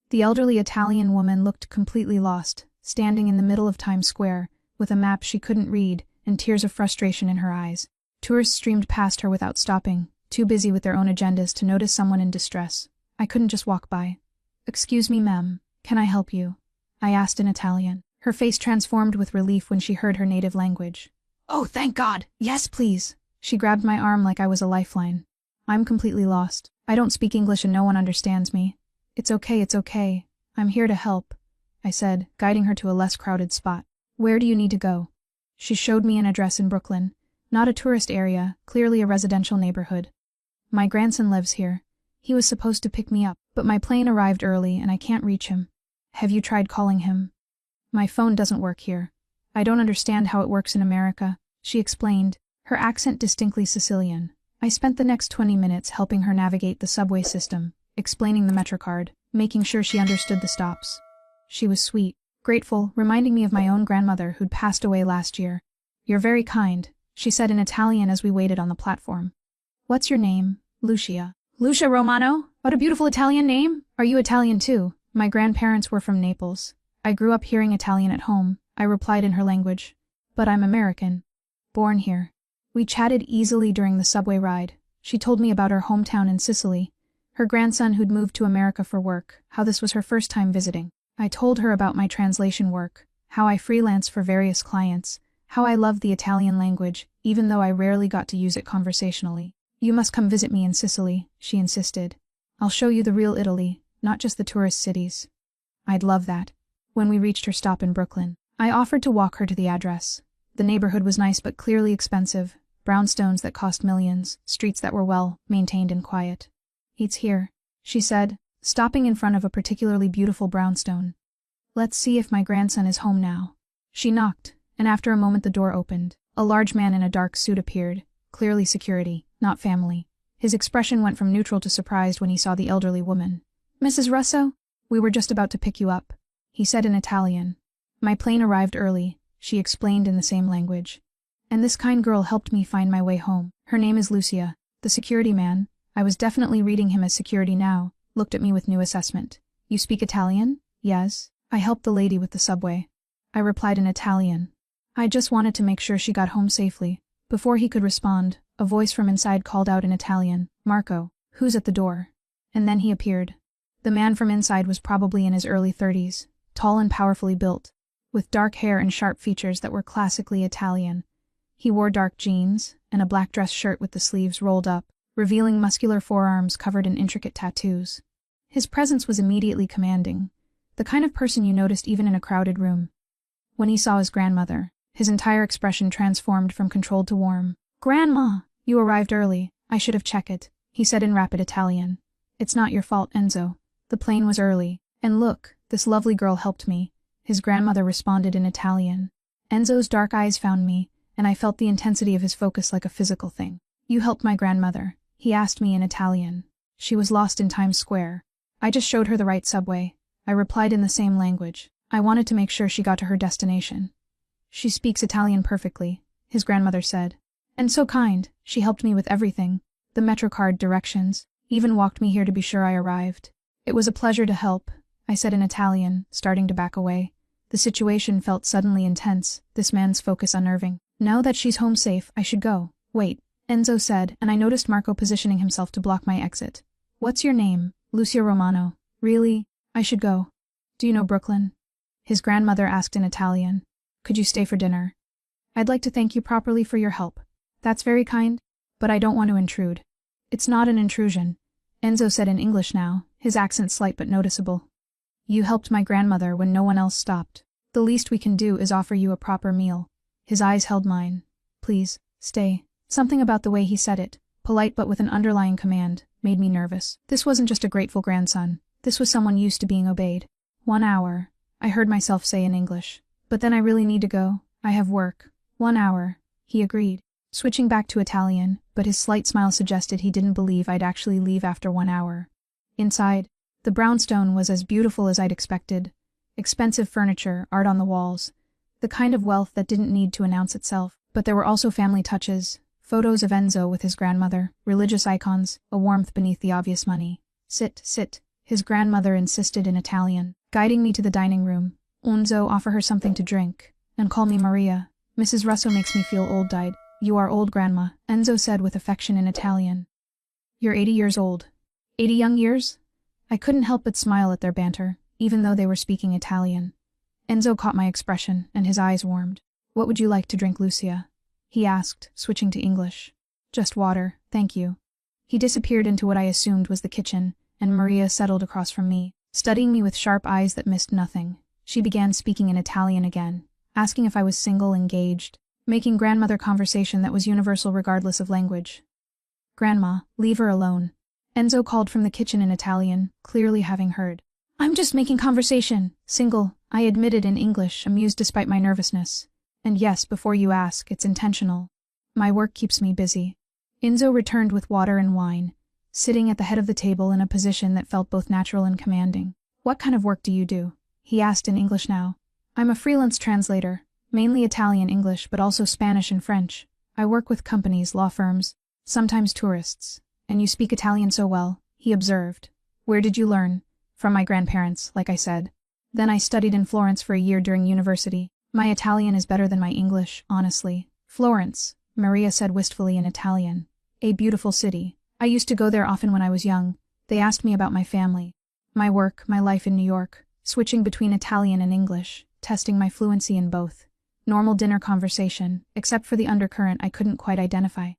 The elderly Italian woman looked completely lost, standing in the middle of Times Square, with a map she couldn't read and tears of frustration in her eyes. Tourists streamed past her without stopping, too busy with their own agendas to notice someone in distress. I couldn't just walk by. "Excuse me, ma'am, can I help you?" I asked in Italian. Her face transformed with relief when she heard her native language. "Oh, thank God! Yes, please!" She grabbed my arm like I was a lifeline. "I'm completely lost. I don't speak English and no one understands me." It's okay. I'm here to help," I said, guiding her to a less crowded spot. "Where do you need to go?" She showed me an address in Brooklyn. Not a tourist area, clearly a residential neighborhood. "My grandson lives here. He was supposed to pick me up, but my plane arrived early and I can't reach him." "Have you tried calling him?" "My phone doesn't work here. I don't understand how it works in America," she explained, her accent distinctly Sicilian. I spent the next 20 minutes helping her navigate the subway system, explaining the MetroCard, making sure she understood the stops. She was sweet, grateful, reminding me of my own grandmother who'd passed away last year. "You're very kind," she said in Italian as we waited on the platform. "What's your name?" "Lucia." "Lucia Romano? What a beautiful Italian name! Are you Italian too?" "My grandparents were from Naples. I grew up hearing Italian at home," I replied in her language. "But I'm American. Born here." We chatted easily during the subway ride. She told me about her hometown in Sicily, her grandson who'd moved to America for work, how this was her first time visiting. I told her about my translation work, how I freelance for various clients, how I love the Italian language, even though I rarely got to use it conversationally. "You must come visit me in Sicily," she insisted. "I'll show you the real Italy, not just the tourist cities." "I'd love that." When we reached her stop in Brooklyn, I offered to walk her to the address. The neighborhood was nice but clearly expensive, brownstones that cost millions, streets that were well maintained and quiet. "It's here," she said, stopping in front of a particularly beautiful brownstone. "Let's see if my grandson is home now." She knocked, and after a moment the door opened. A large man in a dark suit appeared, clearly security, not family. His expression went from neutral to surprised when he saw the elderly woman. "Mrs. Russo? We were just about to pick you up," he said in Italian. "My plane arrived early," she explained in the same language. "And this kind girl helped me find my way home. Her name is Lucia." The security man, I was definitely reading him as security now, looked at me with new assessment. "You speak Italian?" "Yes. I helped the lady with the subway." I replied in Italian. I just wanted to make sure she got home safely. Before he could respond, a voice from inside called out in Italian, "Marco, who's at the door?" And then he appeared. The man from inside was probably in his early 30s, tall and powerfully built, with dark hair and sharp features that were classically Italian. He wore dark jeans and a black dress shirt with the sleeves rolled up, revealing muscular forearms covered in intricate tattoos. His presence was immediately commanding, the kind of person you noticed even in a crowded room. When he saw his grandmother, his entire expression transformed from controlled to warm. "Grandma, you arrived early. I should have checked it," he said in rapid Italian. "It's not your fault, Enzo. The plane was early. And look, this lovely girl helped me," his grandmother responded in Italian. Enzo's dark eyes found me, and I felt the intensity of his focus like a physical thing. "You helped my grandmother?" he asked me in Italian. "She was lost in Times Square. I just showed her the right subway," I replied in the same language. I wanted to make sure she got to her destination. "She speaks Italian perfectly," his grandmother said. "And so kind, she helped me with everything. The MetroCard directions, even walked me here to be sure I arrived." "It was a pleasure to help," I said in Italian, starting to back away. The situation felt suddenly intense, this man's focus unnerving. "Now that she's home safe, I should go." "Wait," Enzo said, and I noticed Marco positioning himself to block my exit. "What's your name?" "Lucia Romano." "Really? I should go." "Do you know Brooklyn?" His grandmother asked in Italian. "Could you stay for dinner?" "I'd like to thank you properly for your help." "That's very kind, but I don't want to intrude." "It's not an intrusion," Enzo said in English now, his accent slight but noticeable. "You helped my grandmother when no one else stopped. The least we can do is offer you a proper meal." His eyes held mine. "Please, stay." Something about the way he said it, polite but with an underlying command, made me nervous. This wasn't just a grateful grandson. This was someone used to being obeyed. "1 hour," I heard myself say in English. "But then I really need to go. I have work." "1 hour," he agreed, switching back to Italian, but his slight smile suggested he didn't believe I'd actually leave after 1 hour. Inside, the brownstone was as beautiful as I'd expected. Expensive furniture, art on the walls, the kind of wealth that didn't need to announce itself. But there were also family touches, photos of Enzo with his grandmother, religious icons, a warmth beneath the obvious money. Sit," His grandmother insisted in Italian, guiding me to the dining room. Enzo, offer her something to drink, and call me Maria. Mrs. Russo makes me feel old. Died. You are old, Grandma, Enzo said with affection in Italian. You're 80 years old. 80 young years? I couldn't help but smile at their banter, even though they were speaking Italian. Enzo caught my expression, and his eyes warmed. What would you like to drink, Lucia? He asked, switching to English. Just water, thank you. He disappeared into what I assumed was the kitchen, and Maria settled across from me, studying me with sharp eyes that missed nothing. She began speaking in Italian again, asking if I was single, engaged, making grandmother conversation that was universal regardless of language. Grandma, leave her alone. Enzo called from the kitchen in Italian, clearly having heard. I'm just making conversation. Single, I admitted in English, amused despite my nervousness. And yes, before you ask, it's intentional. My work keeps me busy. Enzo returned with water and wine, sitting at the head of the table in a position that felt both natural and commanding. What kind of work do you do? He asked in English now. I'm a freelance translator, mainly Italian-English but also Spanish and French. I work with companies, law firms, sometimes tourists. And you speak Italian so well, he observed. Where did you learn? From my grandparents, like I said. Then I studied in Florence for a year during university. My Italian is better than my English, honestly. Florence, Maria said wistfully in Italian. A beautiful city. I used to go there often when I was young. They asked me about my family, my work, my life in New York, switching between Italian and English, testing my fluency in both. Normal dinner conversation, except for the undercurrent I couldn't quite identify.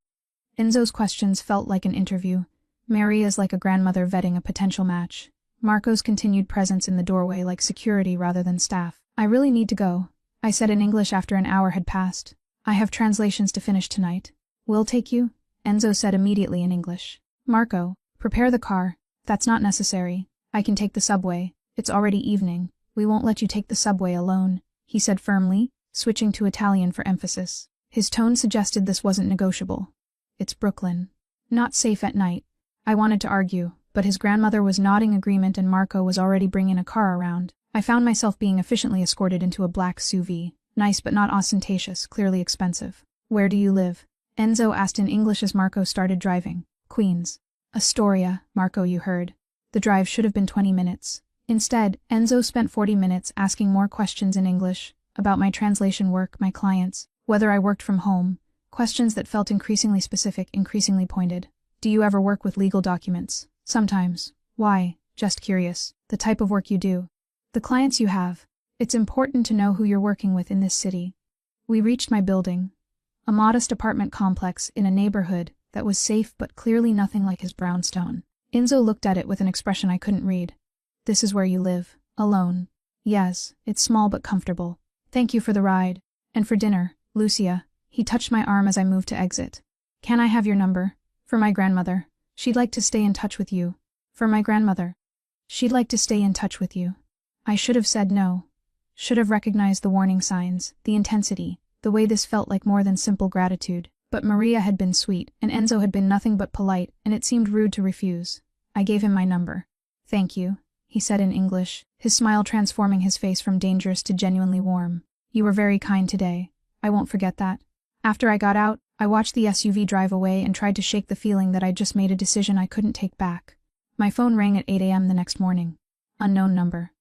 Enzo's questions felt like an interview. Maria's like a grandmother vetting a potential match. Marco's continued presence in the doorway like security rather than staff. I really need to go, I said in English after an hour had passed. I have translations to finish tonight. We'll take you? Enzo said immediately in English. Marco, prepare the car. That's not necessary. I can take the subway. It's already evening. We won't let you take the subway alone, he said firmly, switching to Italian for emphasis. His tone suggested this wasn't negotiable. It's Brooklyn. Not safe at night. I wanted to argue, but his grandmother was nodding agreement and Marco was already bringing a car around. I found myself being efficiently escorted into a black SUV. Nice but not ostentatious, clearly expensive. Where do you live? Enzo asked in English as Marco started driving. Queens. Astoria, Marco, you heard. The drive should have been 20 minutes. Instead, Enzo spent 40 minutes asking more questions in English, about my translation work, my clients, whether I worked from home, questions that felt increasingly specific, increasingly pointed. Do you ever work with legal documents? Sometimes. Why? Just curious. The type of work you do. The clients you have. It's important to know who you're working with in this city. We reached my building. A modest apartment complex in a neighborhood that was safe but clearly nothing like his brownstone. Enzo looked at it with an expression I couldn't read. This is where you live. Alone. Yes, it's small but comfortable. Thank you for the ride. And for dinner, Lucia. He touched my arm as I moved to exit. Can I have your number? For my grandmother. She'd like to stay in touch with you. For my grandmother. She'd like to stay in touch with you. I should have said no. Should have recognized the warning signs, the intensity, the way this felt like more than simple gratitude. But Maria had been sweet, and Enzo had been nothing but polite, and it seemed rude to refuse. I gave him my number. Thank you, he said in English, his smile transforming his face from dangerous to genuinely warm. You were very kind today. I won't forget that. After I got out, I watched the SUV drive away and tried to shake the feeling that I'd just made a decision I couldn't take back. My phone rang at 8 a.m. the next morning. Unknown number.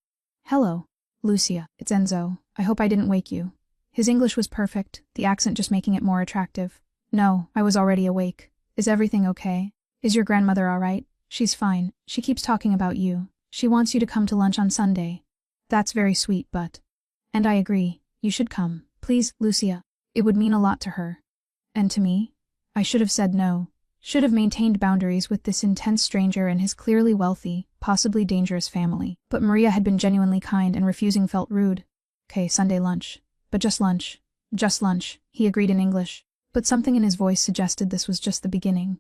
Hello. Lucia, it's Enzo. I hope I didn't wake you. His English was perfect, the accent just making it more attractive. No, I was already awake. Is everything okay? Is your grandmother all right? She's fine. She keeps talking about you. She wants you to come to lunch on Sunday. That's very sweet, but... And I agree. You should come. Please, Lucia. It would mean a lot to her. And to me? I should have said no. Should have maintained boundaries with this intense stranger and his clearly wealthy, possibly dangerous family. But Maria had been genuinely kind and refusing felt rude. Okay, Sunday lunch. But just lunch. Just lunch, he agreed in English. But something in his voice suggested this was just the beginning.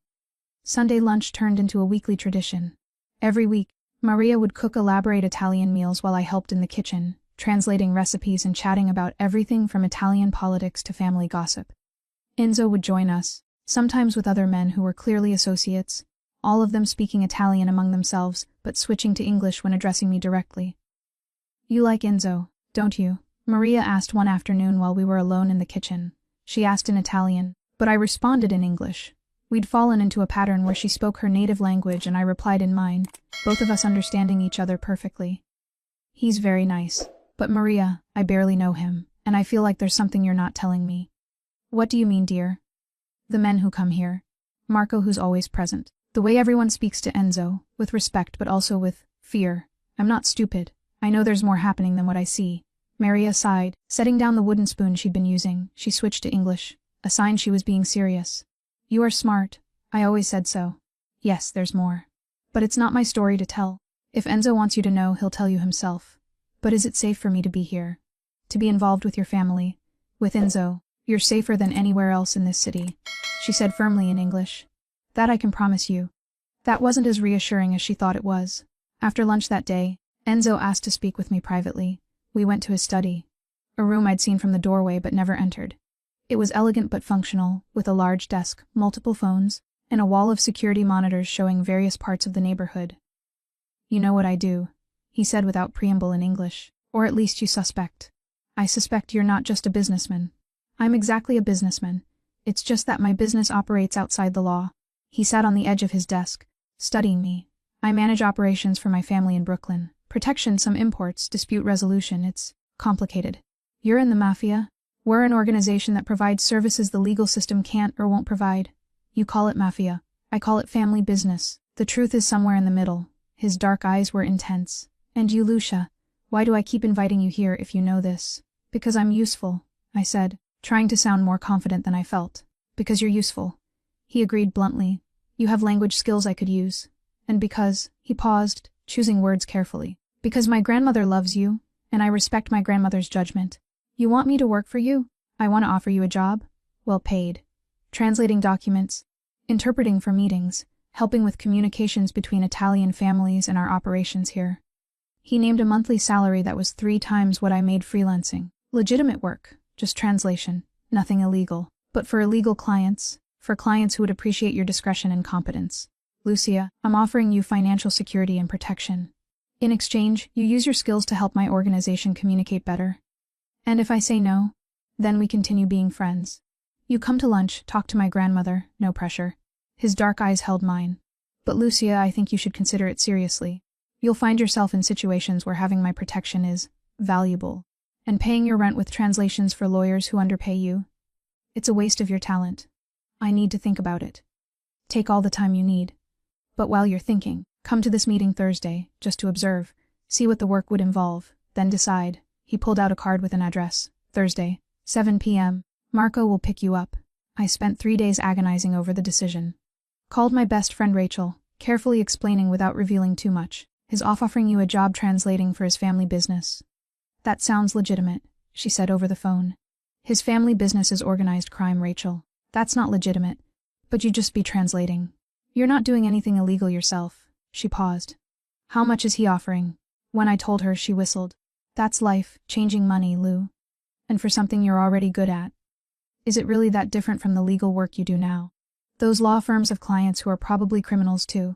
Sunday lunch turned into a weekly tradition. Every week, Maria would cook elaborate Italian meals while I helped in the kitchen, translating recipes and chatting about everything from Italian politics to family gossip. Enzo would join us, sometimes with other men who were clearly associates, all of them speaking Italian among themselves, but switching to English when addressing me directly. You like Enzo, don't you? Maria asked one afternoon while we were alone in the kitchen. She asked in Italian, but I responded in English. We'd fallen into a pattern where she spoke her native language and I replied in mine, both of us understanding each other perfectly. He's very nice. But Maria, I barely know him, and I feel like there's something you're not telling me. What do you mean, dear? The men who come here. Marco, who's always present. The way everyone speaks to Enzo, with respect but also with fear. I'm not stupid. I know there's more happening than what I see. Maria sighed. Setting down the wooden spoon she'd been using, she switched to English, a sign she was being serious. You are smart. I always said so. Yes, there's more. But it's not my story to tell. If Enzo wants you to know, he'll tell you himself. But is it safe for me to be here? To be involved with your family? With Enzo? You're safer than anywhere else in this city, she said firmly in English. That I can promise you. That wasn't as reassuring as she thought it was. After lunch that day, Enzo asked to speak with me privately. We went to his study. A room I'd seen from the doorway but never entered. It was elegant but functional, with a large desk, multiple phones, and a wall of security monitors showing various parts of the neighborhood. You know what I do, he said without preamble in English. Or at least you suspect. I suspect you're not just a businessman. I'm exactly a businessman. It's just that my business operates outside the law. He sat on the edge of his desk, studying me. I manage operations for my family in Brooklyn. Protection, some imports, dispute resolution. It's complicated. You're in the Mafia? We're an organization that provides services the legal system can't or won't provide. You call it Mafia. I call it family business. The truth is somewhere in the middle. His dark eyes were intense. And you, Lucia, why do I keep inviting you here if you know this? Because I'm useful, I said, trying to sound more confident than I felt. Because you're useful. He agreed bluntly. You have language skills I could use. And because, he paused, choosing words carefully. Because my grandmother loves you, and I respect my grandmother's judgment. You want me to work for you? I want to offer you a job. Well paid. Translating documents, interpreting for meetings, helping with communications between Italian families and our operations here. He named a monthly salary that was 3 times what I made freelancing. Legitimate work, just translation, nothing illegal. But for illegal clients, for clients who would appreciate your discretion and competence. Lucia, I'm offering you financial security and protection. In exchange, you use your skills to help my organization communicate better. And if I say no, then we continue being friends. You come to lunch, talk to my grandmother, no pressure. His dark eyes held mine. But Lucia, I think you should consider it seriously. You'll find yourself in situations where having my protection is valuable. And paying your rent with translations for lawyers who underpay you? It's a waste of your talent. I need to think about it. Take all the time you need. But while you're thinking, come to this meeting Thursday, just to observe, see what the work would involve, then decide. He pulled out a card with an address. Thursday, 7 p.m. Marco will pick you up. I spent 3 days agonizing over the decision. Called my best friend Rachel, carefully explaining without revealing too much. His offering you a job translating for his family business. That sounds legitimate, she said over the phone. His family business is organized crime, Rachel. That's not legitimate. But you'd just be translating. You're not doing anything illegal yourself. She paused. How much is he offering? When I told her, she whistled. That's life, changing money, Lou. And for something you're already good at. Is it really that different from the legal work you do now? Those law firms have clients who are probably criminals too.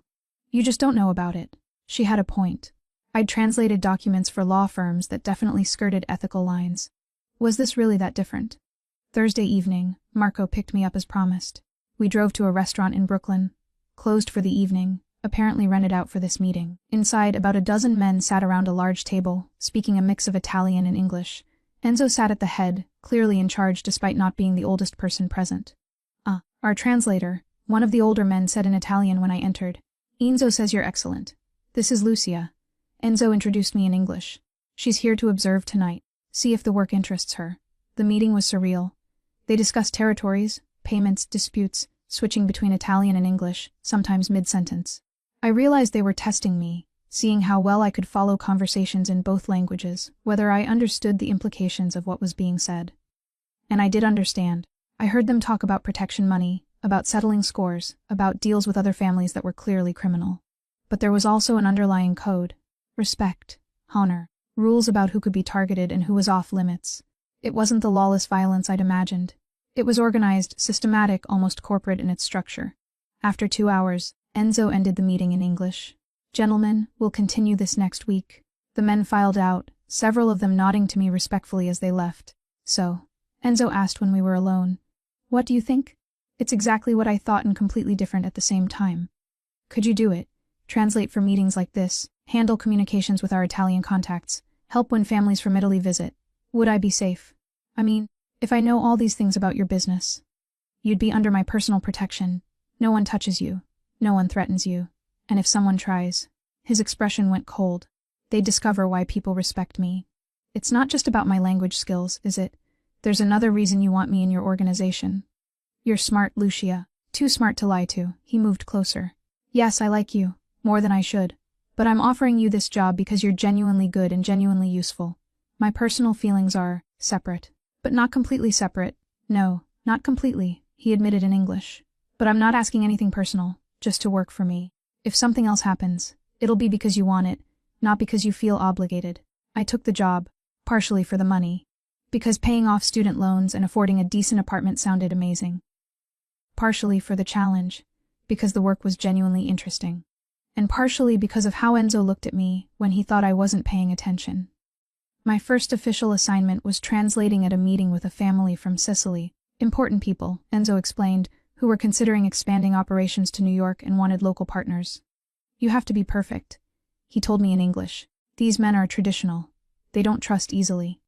You just don't know about it. She had a point. I'd translated documents for law firms that definitely skirted ethical lines. Was this really that different? Thursday evening, Marco picked me up as promised. We drove to a restaurant in Brooklyn, closed for the evening, apparently rented out for this meeting. Inside, about a dozen men sat around a large table, speaking a mix of Italian and English. Enzo sat at the head, clearly in charge despite not being the oldest person present. Our translator, one of the older men said in Italian when I entered. Enzo says you're excellent. This is Lucia. Enzo introduced me in English. She's here to observe tonight, see if the work interests her. The meeting was surreal. They discussed territories, payments, disputes, switching between Italian and English, sometimes mid-sentence. I realized they were testing me, seeing how well I could follow conversations in both languages, whether I understood the implications of what was being said. And I did understand. I heard them talk about protection money, about settling scores, about deals with other families that were clearly criminal. But there was also an underlying code. Respect, honor, rules about who could be targeted and who was off limits. It wasn't the lawless violence I'd imagined. It was organized, systematic, almost corporate in its structure. After 2 hours, Enzo ended the meeting in English. Gentlemen, we'll continue this next week. The men filed out, several of them nodding to me respectfully as they left. So, Enzo asked when we were alone, what do you think? It's exactly what I thought and completely different at the same time. Could you do it? Translate for meetings like this, handle communications with our Italian contacts, help when families from Italy visit. Would I be safe? I mean, if I know all these things about your business. You'd be under my personal protection. No one touches you. No one threatens you. And if someone tries. His expression went cold. They'd discover why people respect me. It's not just about my language skills, is it? There's another reason you want me in your organization. You're smart, Lucia. Too smart to lie to. He moved closer. Yes, I like you. More than I should. But I'm offering you this job because you're genuinely good and genuinely useful. My personal feelings are separate. But not completely separate. No, not completely, he admitted in English. But I'm not asking anything personal, just to work for me. If something else happens, it'll be because you want it, not because you feel obligated. I took the job, partially for the money. Because paying off student loans and affording a decent apartment sounded amazing. Partially for the challenge, because the work was genuinely interesting. And partially because of how Enzo looked at me when he thought I wasn't paying attention. My first official assignment was translating at a meeting with a family from Sicily. Important people, Enzo explained, who were considering expanding operations to New York and wanted local partners. You have to be perfect, he told me in English. These men are traditional. They don't trust easily.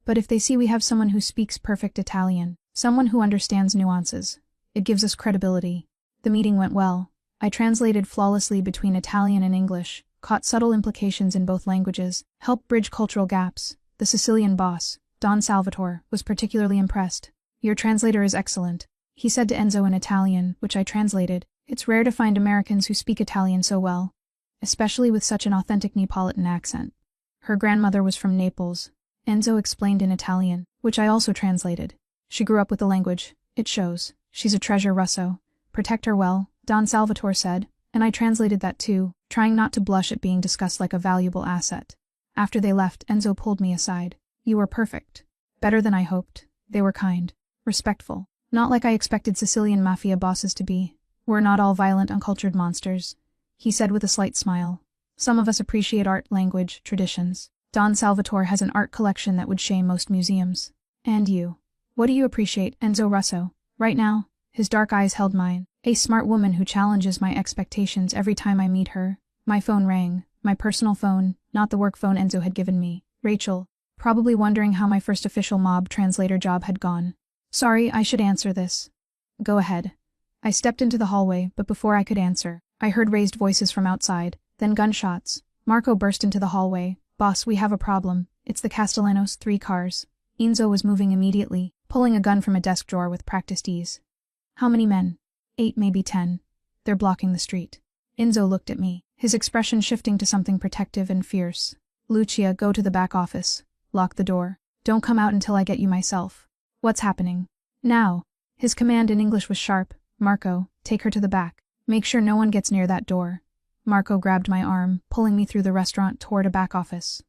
But if they see we have someone who speaks perfect Italian, someone who understands nuances, it gives us credibility. The meeting went well. I translated flawlessly between Italian and English, caught subtle implications in both languages, helped bridge cultural gaps. The Sicilian boss, Don Salvatore, was particularly impressed. Your translator is excellent, he said to Enzo in Italian, which I translated. It's rare to find Americans who speak Italian so well, especially with such an authentic Neapolitan accent. Her grandmother was from Naples, Enzo explained in Italian, which I also translated. She grew up with the language. It shows. She's a treasure, Russo. Protect her well, Don Salvatore said, and I translated that too, trying not to blush at being discussed like a valuable asset. After they left, Enzo pulled me aside. You were perfect. Better than I hoped. They were kind. Respectful. Not like I expected Sicilian Mafia bosses to be. We're not all violent, uncultured monsters, he said with a slight smile. Some of us appreciate art, language, traditions. Don Salvatore has an art collection that would shame most museums. And you. What do you appreciate, Enzo Russo? Right now, his dark eyes held mine. A smart woman who challenges my expectations every time I meet her. My phone rang. My personal phone, not the work phone Enzo had given me. Rachel, probably wondering how my first official mob translator job had gone. Sorry, I should answer this. Go ahead. I stepped into the hallway, but before I could answer, I heard raised voices from outside, then gunshots. Marco burst into the hallway. Boss, we have a problem. It's the Castellanos' 3 cars. Enzo was moving immediately, pulling a gun from a desk drawer with practiced ease. How many men? 8, maybe 10. They're blocking the street. Enzo looked at me, his expression shifting to something protective and fierce. Lucia, go to the back office. Lock the door. Don't come out until I get you myself. What's happening? Now. His command in English was sharp. Marco, take her to the back. Make sure no one gets near that door. Marco grabbed my arm, pulling me through the restaurant toward a back office.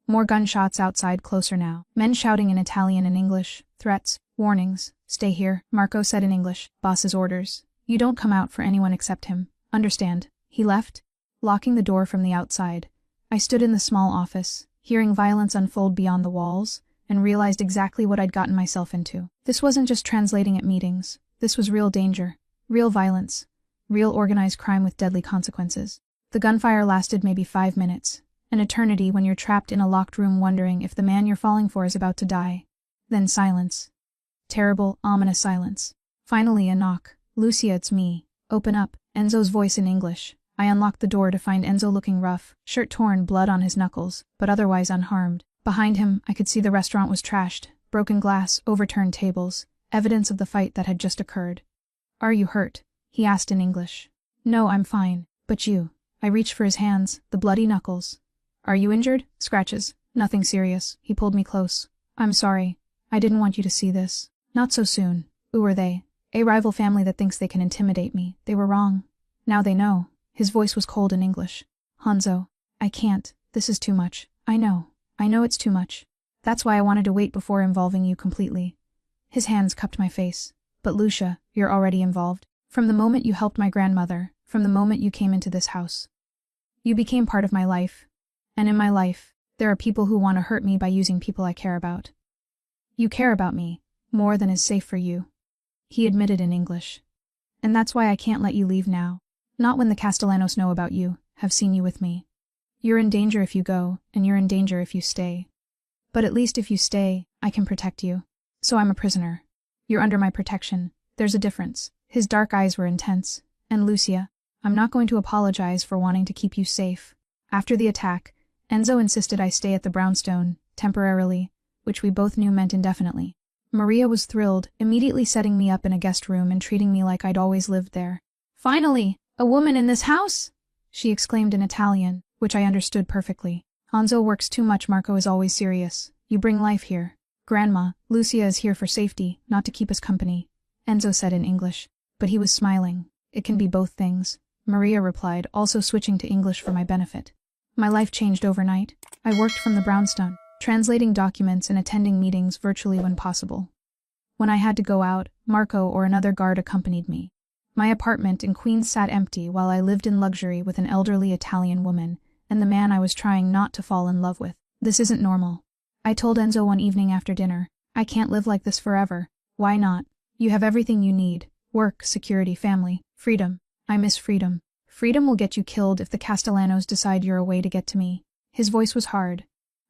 More gunshots outside, closer now. Men shouting in Italian and English. Threats. Warnings. Stay here, Marco said in English. Boss's orders. You don't come out for anyone except him. Understand? He left, locking the door from the outside. I stood in the small office, hearing violence unfold beyond the walls, and realized exactly what I'd gotten myself into. This wasn't just translating at meetings. This was real danger. Real violence. Real organized crime with deadly consequences. The gunfire lasted maybe 5 minutes. An eternity when you're trapped in a locked room wondering if the man you're falling for is about to die. Then silence. Terrible, ominous silence. Finally a knock. Lucia, it's me. Open up. Enzo's voice in English. I unlocked the door to find Enzo looking rough, shirt torn, blood on his knuckles, but otherwise unharmed. Behind him, I could see the restaurant was trashed. Broken glass, overturned tables. Evidence of the fight that had just occurred. Are you hurt? He asked in English. No, I'm fine. But you. I reached for his hands, the bloody knuckles. Are you injured? Scratches. Nothing serious. He pulled me close. I'm sorry. I didn't want you to see this. Not so soon. Who are they? A rival family that thinks they can intimidate me. They were wrong. Now they know. His voice was cold in English. Hanzo. I can't. This is too much. I know. I know it's too much. That's why I wanted to wait before involving you completely. His hands cupped my face. But Lucia, you're already involved. From the moment you helped my grandmother, from the moment you came into this house. You became part of my life. And in my life, there are people who want to hurt me by using people I care about. You care about me, more than is safe for you. he admitted in English. And that's why I can't let you leave now. Not when the Castellanos know about you, have seen you with me. You're in danger if you go, and you're in danger if you stay. But at least if you stay, I can protect you. So I'm a prisoner. You're under my protection. There's a difference. His dark eyes were intense. And Lucia, I'm not going to apologize for wanting to keep you safe. After the attack, Enzo insisted I stay at the brownstone, temporarily, which we both knew meant indefinitely. Maria was thrilled, immediately setting me up in a guest room and treating me like I'd always lived there. Finally, a woman in this house! She exclaimed in Italian, which I understood perfectly. Enzo works too much, Marco is always serious. You bring life here. Grandma, Lucia is here for safety, not to keep us company, Enzo said in English. But he was smiling. It can be both things, Maria replied, also switching to English for my benefit. My life changed overnight. I worked from the brownstone, translating documents and attending meetings virtually when possible. When I had to go out, Marco or another guard accompanied me. My apartment in Queens sat empty while I lived in luxury with an elderly Italian woman and the man I was trying not to fall in love with. This isn't normal. I told Enzo one evening after dinner, I can't live like this forever. Why not? You have everything you need. Work, security, family, freedom. I miss freedom. Freedom will get you killed if the Castellanos decide you're a way to get to me. His voice was hard.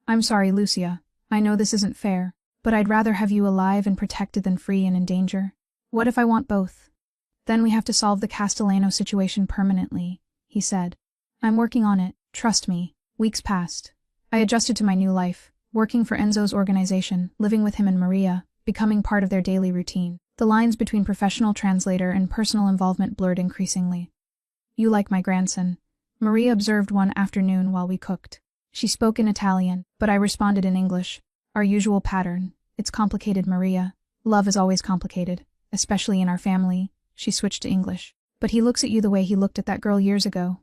I'm sorry, Lucia. I know this isn't fair, but I'd rather have you alive and protected than free and in danger. What if I want both? Then we have to solve the Castellano situation permanently, he said. I'm working on it, trust me. Weeks passed. I adjusted to my new life, working for Enzo's organization, living with him and Maria, becoming part of their daily routine. The lines between professional translator and personal involvement blurred increasingly. You like my grandson, Maria observed one afternoon while we cooked. She spoke in Italian, but I responded in English. Our usual pattern. It's complicated, Maria. Love is always complicated, especially in our family. She switched to English. But he looks at you the way he looked at that girl years ago.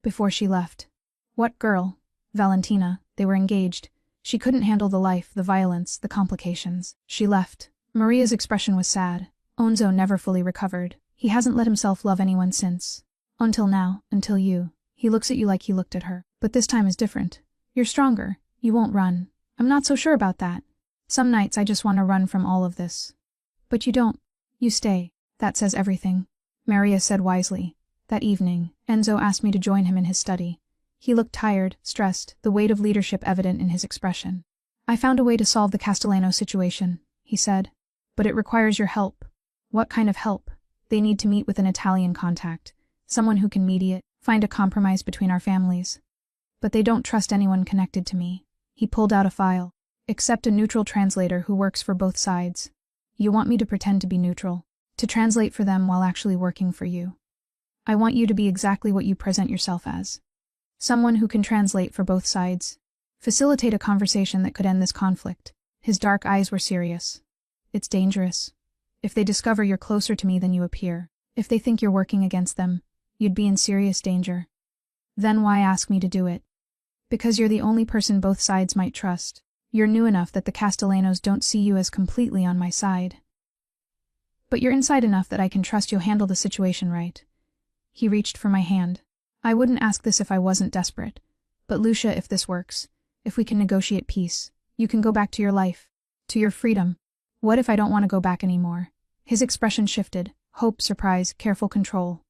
Before she left. What girl? Valentina. They were engaged. She couldn't handle the life, the violence, the complications. She left. Maria's expression was sad. Enzo never fully recovered. He hasn't let himself love anyone since. Until now, until you. He looks at you like he looked at her. But this time is different. You're stronger. You won't run. I'm not so sure about that. Some nights I just want to run from all of this. But you don't. You stay. That says everything. Maria said wisely. That evening, Enzo asked me to join him in his study. He looked tired, stressed, the weight of leadership evident in his expression. I found a way to solve the Castellano situation, he said. But it requires your help. What kind of help? They need to meet with an Italian contact. Someone who can mediate, find a compromise between our families. But they don't trust anyone connected to me. He pulled out a file. Except a neutral translator who works for both sides. You want me to pretend to be neutral. To translate for them while actually working for you. I want you to be exactly what you present yourself as. Someone who can translate for both sides. Facilitate a conversation that could end this conflict. His dark eyes were serious. It's dangerous. If they discover you're closer to me than you appear, if they think you're working against them, you'd be in serious danger. Then why ask me to do it? Because you're the only person both sides might trust. You're new enough that the Castellanos don't see you as completely on my side. But you're inside enough that I can trust you'll handle the situation right. He reached for my hand. I wouldn't ask this if I wasn't desperate. But Lucia, if this works, if we can negotiate peace, you can go back to your life, to your freedom. What if I don't want to go back anymore? His expression shifted. Hope, surprise, careful control.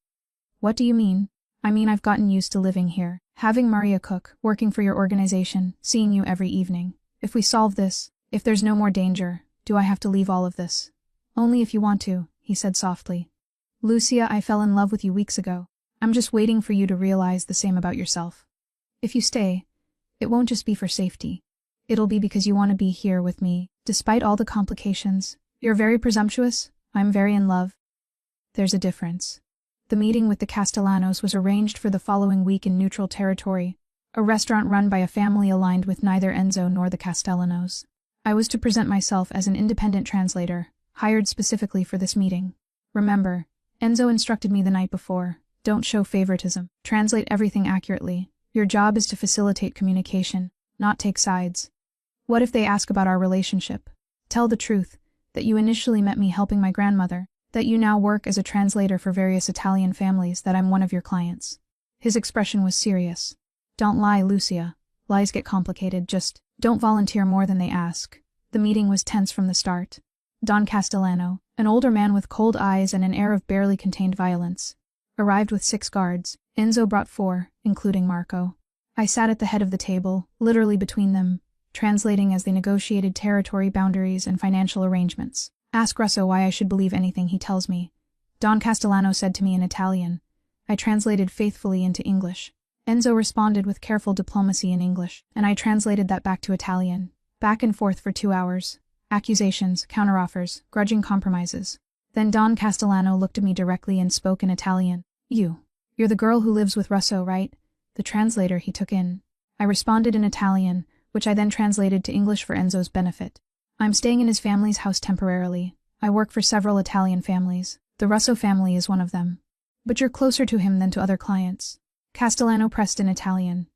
What do you mean? I mean I've gotten used to living here, having Maria cook, working for your organization, seeing you every evening. If we solve this, if there's no more danger, do I have to leave all of this? Only if you want to, he said softly. Lucia, I fell in love with you weeks ago. I'm just waiting for you to realize the same about yourself. If you stay, it won't just be for safety. It'll be because you want to be here with me, despite all the complications. You're very presumptuous. I'm very in love. There's a difference. The meeting with the Castellanos was arranged for the following week in neutral territory, a restaurant run by a family aligned with neither Enzo nor the Castellanos. I was to present myself as an independent translator, hired specifically for this meeting. Remember, Enzo instructed me the night before, don't show favoritism, translate everything accurately. Your job is to facilitate communication, not take sides. What if they ask about our relationship? Tell the truth, that you initially met me helping my grandmother, that you now work as a translator for various Italian families, that I'm one of your clients. His expression was serious. Don't lie, Lucia. Lies get complicated, just don't volunteer more than they ask. The meeting was tense from the start. Don Castellano, An older man with cold eyes and an air of barely contained violence. Arrived with 6 guards. Enzo brought 4, including Marco. I sat at the head of the table, literally between them, translating as they negotiated territory boundaries and financial arrangements. Ask Russo why I should believe anything he tells me. Don Castellano said to me in Italian. I translated faithfully into English. Enzo responded with careful diplomacy in English, and I translated that back to Italian. Back and forth for 2 hours. Accusations, counteroffers, grudging compromises. Then Don Castellano looked at me directly and spoke in Italian. You're the girl who lives with Russo, right? The translator he took in. I responded in Italian, which I then translated to English for Enzo's benefit. I'm staying in his family's house temporarily. I work for several Italian families. The Russo family is one of them. But you're closer to him than to other clients. Castellano pressed in Italian.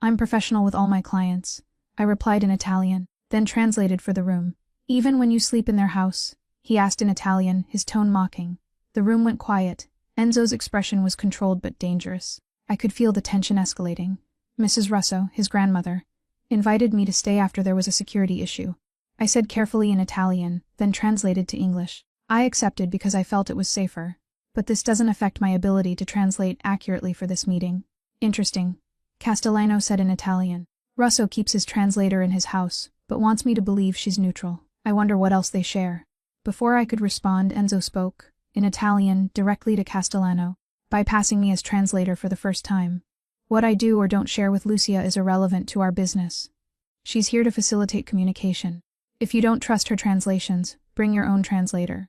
I'm professional with all my clients. I replied in Italian, then translated for the room. Even when you sleep in their house? He asked in Italian, his tone mocking. The room went quiet. Enzo's expression was controlled but dangerous. I could feel the tension escalating. Mrs. Russo, his grandmother, invited me to stay after there was a security issue. I said carefully in Italian, then translated to English. I accepted because I felt it was safer. But this doesn't affect my ability to translate accurately for this meeting. Interesting. Castellano said in Italian. Russo keeps his translator in his house, but wants me to believe she's neutral. I wonder what else they share. Before I could respond, Enzo spoke, in Italian, directly to Castellano, bypassing me as translator for the first time. What I do or don't share with Lucia is irrelevant to our business. She's here to facilitate communication. If you don't trust her translations, bring your own translator.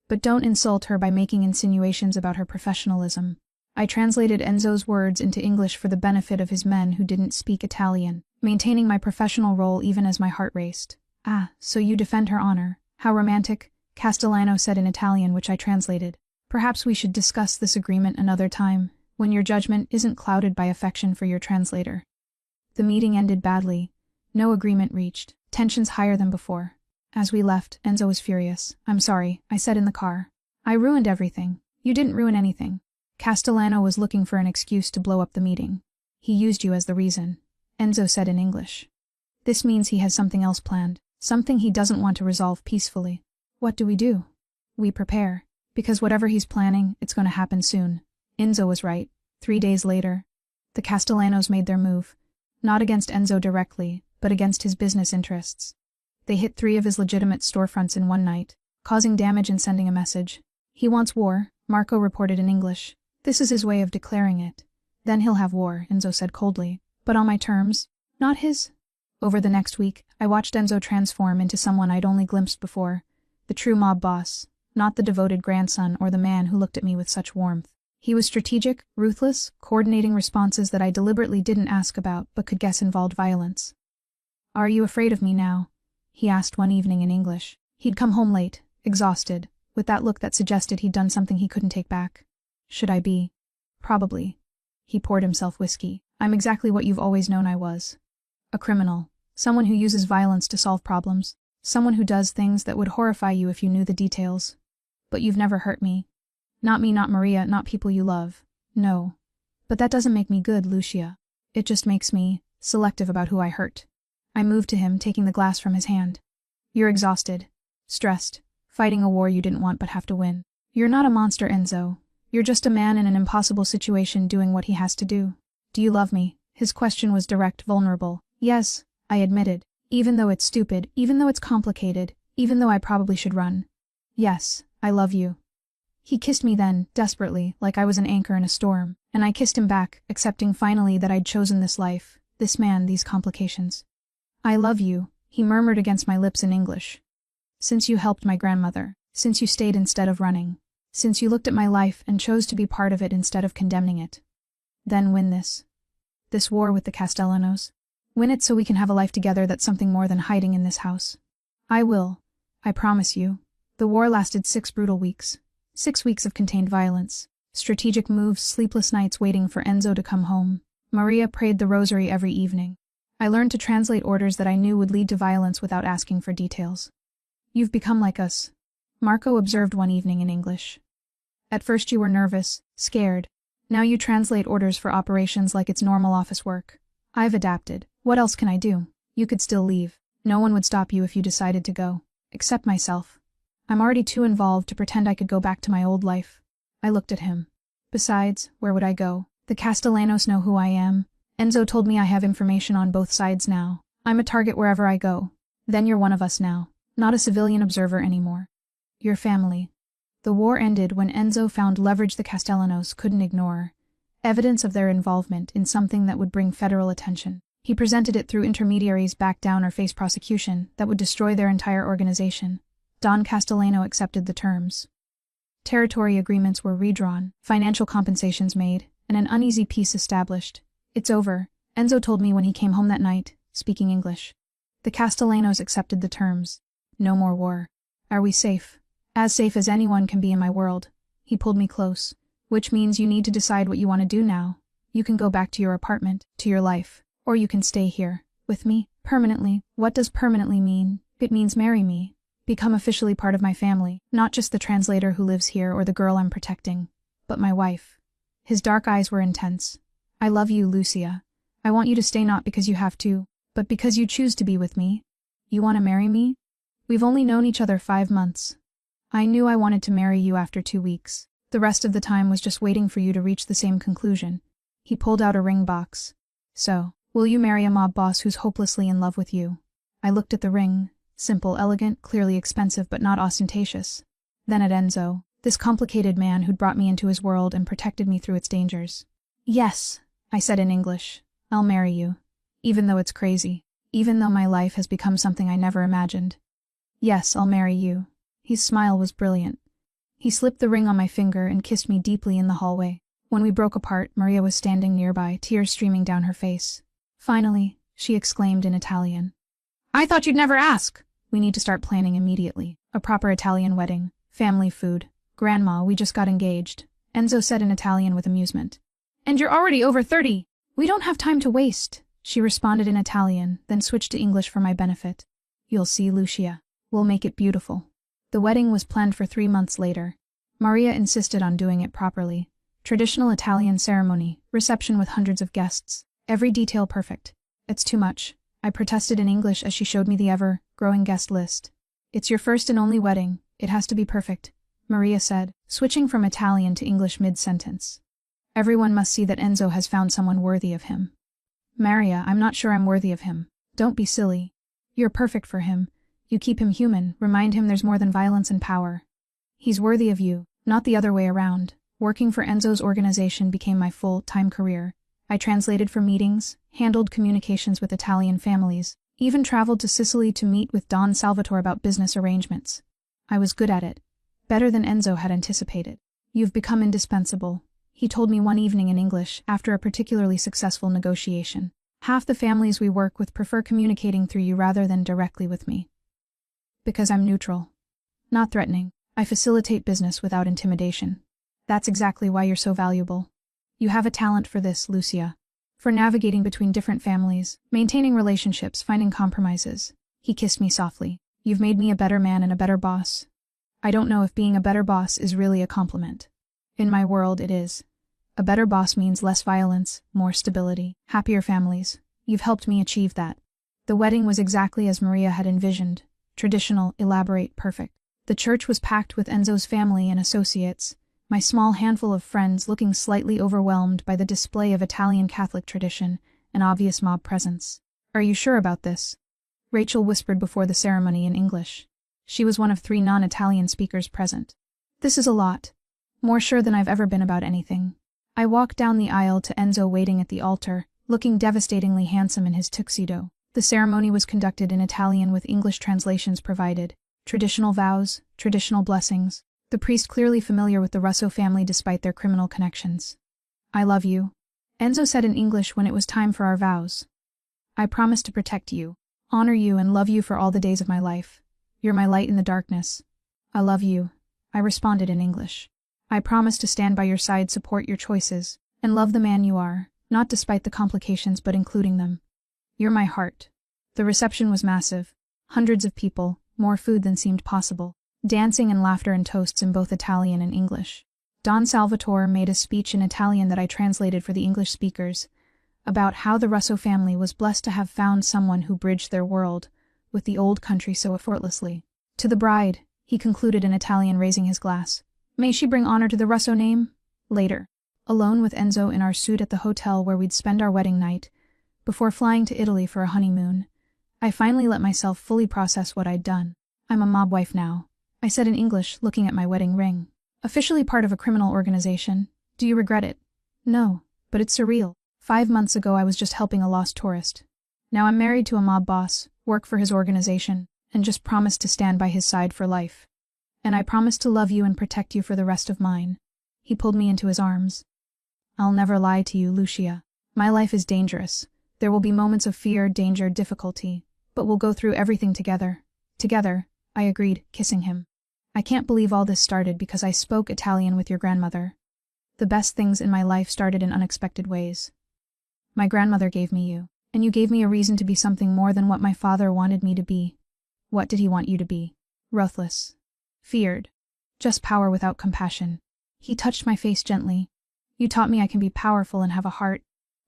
But don't insult her by making insinuations about her professionalism. I translated Enzo's words into English for the benefit of his men who didn't speak Italian, maintaining my professional role even as my heart raced. Ah, so you defend her honor. How romantic, Castellano said in Italian, which I translated. Perhaps we should discuss this agreement another time, when your judgment isn't clouded by affection for your translator. The meeting ended badly. No agreement reached. Tensions higher than before. As we left, Enzo was furious. I'm sorry, I said in the car. I ruined everything. You didn't ruin anything. Castellano was looking for an excuse to blow up the meeting. He used you as the reason. Enzo said in English. This means he has something else planned. Something he doesn't want to resolve peacefully. What do? We prepare. Because whatever he's planning, it's going to happen soon. Enzo was right. 3 days later, the Castellanos made their move. Not against Enzo directly, but against his business interests. They hit 3 of his legitimate storefronts in one night, causing damage and sending a message. He wants war, Marco reported in English. This is his way of declaring it. Then he'll have war, Enzo said coldly. But on my terms, not his. Over the next week, I watched Enzo transform into someone I'd only glimpsed before. The true mob boss, not the devoted grandson or the man who looked at me with such warmth. He was strategic, ruthless, coordinating responses that I deliberately didn't ask about but could guess involved violence. Are you afraid of me now? He asked one evening in English. He'd come home late, exhausted, with that look that suggested he'd done something he couldn't take back. Should I be? Probably. He poured himself whiskey. I'm exactly what you've always known I was. A criminal. Someone who uses violence to solve problems. Someone who does things that would horrify you if you knew the details. But you've never hurt me. Not me, not Maria, not people you love. No. But that doesn't make me good, Lucia. It just makes me selective about who I hurt. I moved to him, taking the glass from his hand. You're exhausted. Stressed. Fighting a war you didn't want but have to win. You're not a monster, Enzo. You're just a man in an impossible situation doing what he has to do. Do you love me? His question was direct, vulnerable. Yes, I admitted. Even though it's stupid, even though it's complicated, even though I probably should run. Yes, I love you. He kissed me then, desperately, like I was an anchor in a storm, and I kissed him back, accepting finally that I'd chosen this life, this man, these complications. I love you, he murmured against my lips in English. Since you helped my grandmother, since you stayed instead of running, since you looked at my life and chose to be part of it instead of condemning it. Then win this. This war with the Castellanos. Win it so we can have a life together that's something more than hiding in this house. I will. I promise you. The war lasted 6 brutal weeks. 6 weeks of contained violence. Strategic moves, sleepless nights waiting for Enzo to come home. Maria prayed the rosary every evening. I learned to translate orders that I knew would lead to violence without asking for details. You've become like us. Marco observed one evening in English. At first you were nervous, scared. Now you translate orders for operations like it's normal office work. I've adapted. What else can I do? You could still leave. No one would stop you if you decided to go. Except myself. I'm already too involved to pretend I could go back to my old life. I looked at him. Besides, where would I go? The Castellanos know who I am. Enzo told me I have information on both sides now. I'm a target wherever I go. Then you're one of us now. Not a civilian observer anymore. Your family. The war ended when Enzo found leverage the Castellanos couldn't ignore. Evidence of their involvement in something that would bring federal attention. He presented it through intermediaries back down or face prosecution that would destroy their entire organization. Don Castellano accepted the terms. Territory agreements were redrawn, financial compensations made, and an uneasy peace established. It's over, Enzo told me when he came home that night, speaking English. The Castellanos accepted the terms. No more war. Are we safe? As safe as anyone can be in my world. He pulled me close. Which means you need to decide what you want to do now. You can go back to your apartment, to your life. Or you can stay here, with me, permanently. What does permanently mean? It means marry me. Become officially part of my family, not just the translator who lives here or the girl I'm protecting, but my wife. His dark eyes were intense. I love you, Lucia. I want you to stay not because you have to, but because you choose to be with me. You want to marry me? We've only known each other 5 months. I knew I wanted to marry you after 2 weeks. The rest of the time was just waiting for you to reach the same conclusion. He pulled out a ring box. So, will you marry a mob boss who's hopelessly in love with you? I looked at the ring. Simple, elegant, clearly expensive but not ostentatious. Then at Enzo, this complicated man who'd brought me into his world and protected me through its dangers. Yes, I said in English. I'll marry you. Even though it's crazy. Even though my life has become something I never imagined. Yes, I'll marry you. His smile was brilliant. He slipped the ring on my finger and kissed me deeply in the hallway. When we broke apart, Maria was standing nearby, tears streaming down her face. Finally, she exclaimed in Italian. I thought you'd never ask! We need to start planning immediately. A proper Italian wedding. Family food. Grandma, we just got engaged. Enzo said in Italian with amusement. And you're already over 30! We don't have time to waste, she responded in Italian, then switched to English for my benefit. You'll see, Lucia. We'll make it beautiful. The wedding was planned for 3 months later. Maria insisted on doing it properly. Traditional Italian ceremony, reception with hundreds of guests. Every detail perfect. It's too much. I protested in English as she showed me the ever-growing guest list. It's your first and only wedding. It has to be perfect, Maria said, switching from Italian to English mid-sentence. Everyone must see that Enzo has found someone worthy of him. Maria, I'm not sure I'm worthy of him. Don't be silly. You're perfect for him. You keep him human, remind him there's more than violence and power. He's worthy of you, not the other way around. Working for Enzo's organization became my full-time career. I translated for meetings, handled communications with Italian families, even traveled to Sicily to meet with Don Salvatore about business arrangements. I was good at it. Better than Enzo had anticipated. You've become indispensable, he told me one evening in English after a particularly successful negotiation. Half the families we work with prefer communicating through you rather than directly with me. Because I'm neutral. Not threatening. I facilitate business without intimidation. That's exactly why you're so valuable. You have a talent for this, Lucia. For navigating between different families, maintaining relationships, finding compromises. He kissed me softly. You've made me a better man and a better boss. I don't know if being a better boss is really a compliment. In my world, it is. A better boss means less violence, more stability, happier families. You've helped me achieve that. The wedding was exactly as Maria had envisioned. Traditional, elaborate, perfect. The church was packed with Enzo's family and associates, my small handful of friends looking slightly overwhelmed by the display of Italian Catholic tradition and obvious mob presence. Are you sure about this? Rachel whispered before the ceremony in English. She was one of 3 non-Italian speakers present. This is a lot. More sure than I've ever been about anything. I walked down the aisle to Enzo waiting at the altar, looking devastatingly handsome in his tuxedo. The ceremony was conducted in Italian with English translations provided. Traditional vows, traditional blessings. The priest clearly familiar with the Russo family despite their criminal connections. I love you, Enzo said in English when it was time for our vows. I promise to protect you, honor you and love you for all the days of my life. You're my light in the darkness. I love you, I responded in English. I promise to stand by your side, support your choices, and love the man you are, not despite the complications but including them. You're my heart. The reception was massive. Hundreds of people, more food than seemed possible. Dancing and laughter and toasts in both Italian and English. Don Salvatore made a speech in Italian that I translated for the English speakers, about how the Russo family was blessed to have found someone who bridged their world with the old country so effortlessly. To the bride, he concluded in Italian, raising his glass. May she bring honor to the Russo name? Later. Alone with Enzo in our suite at the hotel where we'd spend our wedding night, before flying to Italy for a honeymoon, I finally let myself fully process what I'd done. I'm a mob wife now, I said in English, looking at my wedding ring. Officially part of a criminal organization. Do you regret it? No, but it's surreal. 5 months ago I was just helping a lost tourist. Now I'm married to a mob boss, work for his organization, and just promised to stand by his side for life. And I promise to love you and protect you for the rest of mine. He pulled me into his arms. I'll never lie to you, Lucia. My life is dangerous. There will be moments of fear, danger, difficulty, but we'll go through everything together. Together, I agreed, kissing him. I can't believe all this started because I spoke Italian with your grandmother. The best things in my life started in unexpected ways. My grandmother gave me you, and you gave me a reason to be something more than what my father wanted me to be. What did he want you to be? Ruthless. Feared. Just power without compassion. He touched my face gently. You taught me I can be powerful and have a heart,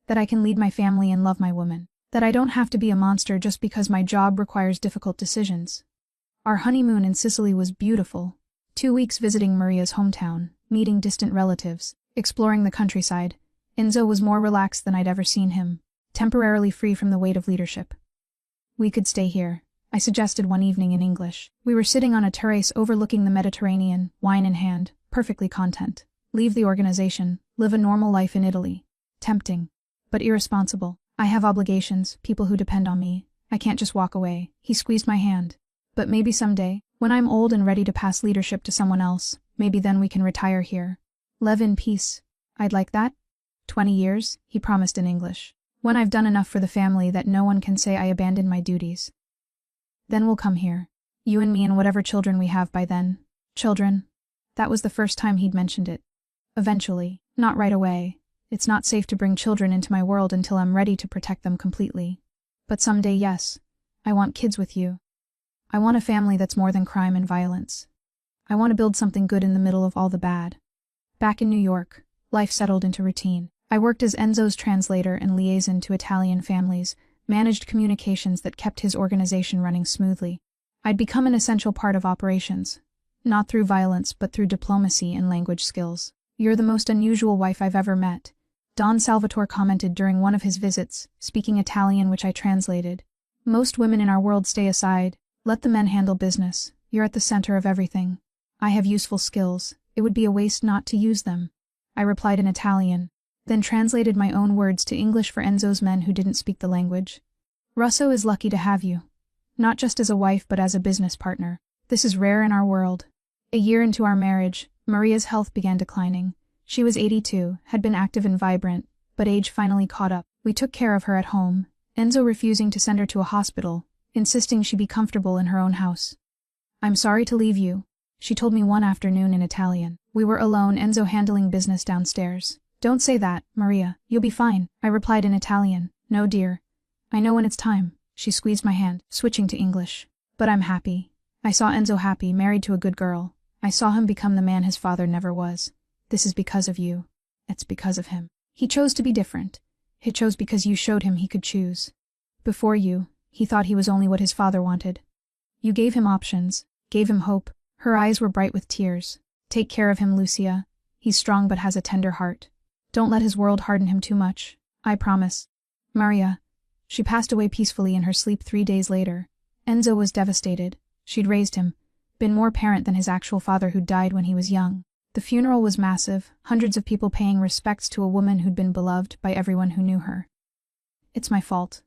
that I can lead my family and love my woman, that I don't have to be a monster just because my job requires difficult decisions. Our honeymoon in Sicily was beautiful. 2 weeks visiting Maria's hometown, meeting distant relatives, exploring the countryside. Enzo was more relaxed than I'd ever seen him, temporarily free from the weight of leadership. We could stay here, I suggested one evening in English. We were sitting on a terrace overlooking the Mediterranean, wine in hand, perfectly content. Leave the organization, live a normal life in Italy. Tempting. But irresponsible. I have obligations, people who depend on me. I can't just walk away. He squeezed my hand. But maybe someday, when I'm old and ready to pass leadership to someone else, maybe then we can retire here. Live in peace. I'd like that. 20 years, he promised in English. When I've done enough for the family that no one can say I abandoned my duties. Then we'll come here. You and me and whatever children we have by then. Children. That was the first time he'd mentioned it. Eventually, not right away. It's not safe to bring children into my world until I'm ready to protect them completely. But someday, yes. I want kids with you. I want a family that's more than crime and violence. I want to build something good in the middle of all the bad. Back in New York, life settled into routine. I worked as Enzo's translator and liaison to Italian families, managed communications that kept his organization running smoothly. I'd become an essential part of operations. Not through violence, but through diplomacy and language skills. You're the most unusual wife I've ever met, Don Salvatore commented during one of his visits, speaking Italian which I translated. Most women in our world stay aside. Let the men handle business. You're at the center of everything. I have useful skills. It would be a waste not to use them. I replied in Italian, then translated my own words to English for Enzo's men who didn't speak the language. Russo is lucky to have you. Not just as a wife but as a business partner. This is rare in our world. A year into our marriage, Maria's health began declining. She was 82, had been active and vibrant, but age finally caught up. We took care of her at home, Enzo refusing to send her to a hospital, insisting she be comfortable in her own house. I'm sorry to leave you, she told me one afternoon in Italian. We were alone, Enzo handling business downstairs. Don't say that, Maria, you'll be fine, I replied in Italian. No dear. I know when it's time. She squeezed my hand, switching to English. But I'm happy. I saw Enzo happy, married to a good girl. I saw him become the man his father never was. This is because of you. It's because of him. He chose to be different. He chose because you showed him he could choose. Before you, he thought he was only what his father wanted. You gave him options, gave him hope. Her eyes were bright with tears. Take care of him, Lucia. He's strong but has a tender heart. Don't let his world harden him too much. I promise. Maria. She passed away peacefully in her sleep 3 days later. Enzo was devastated. She'd raised him, been more parent than his actual father who died when he was young. The funeral was massive, hundreds of people paying respects to a woman who'd been beloved by everyone who knew her. It's my fault,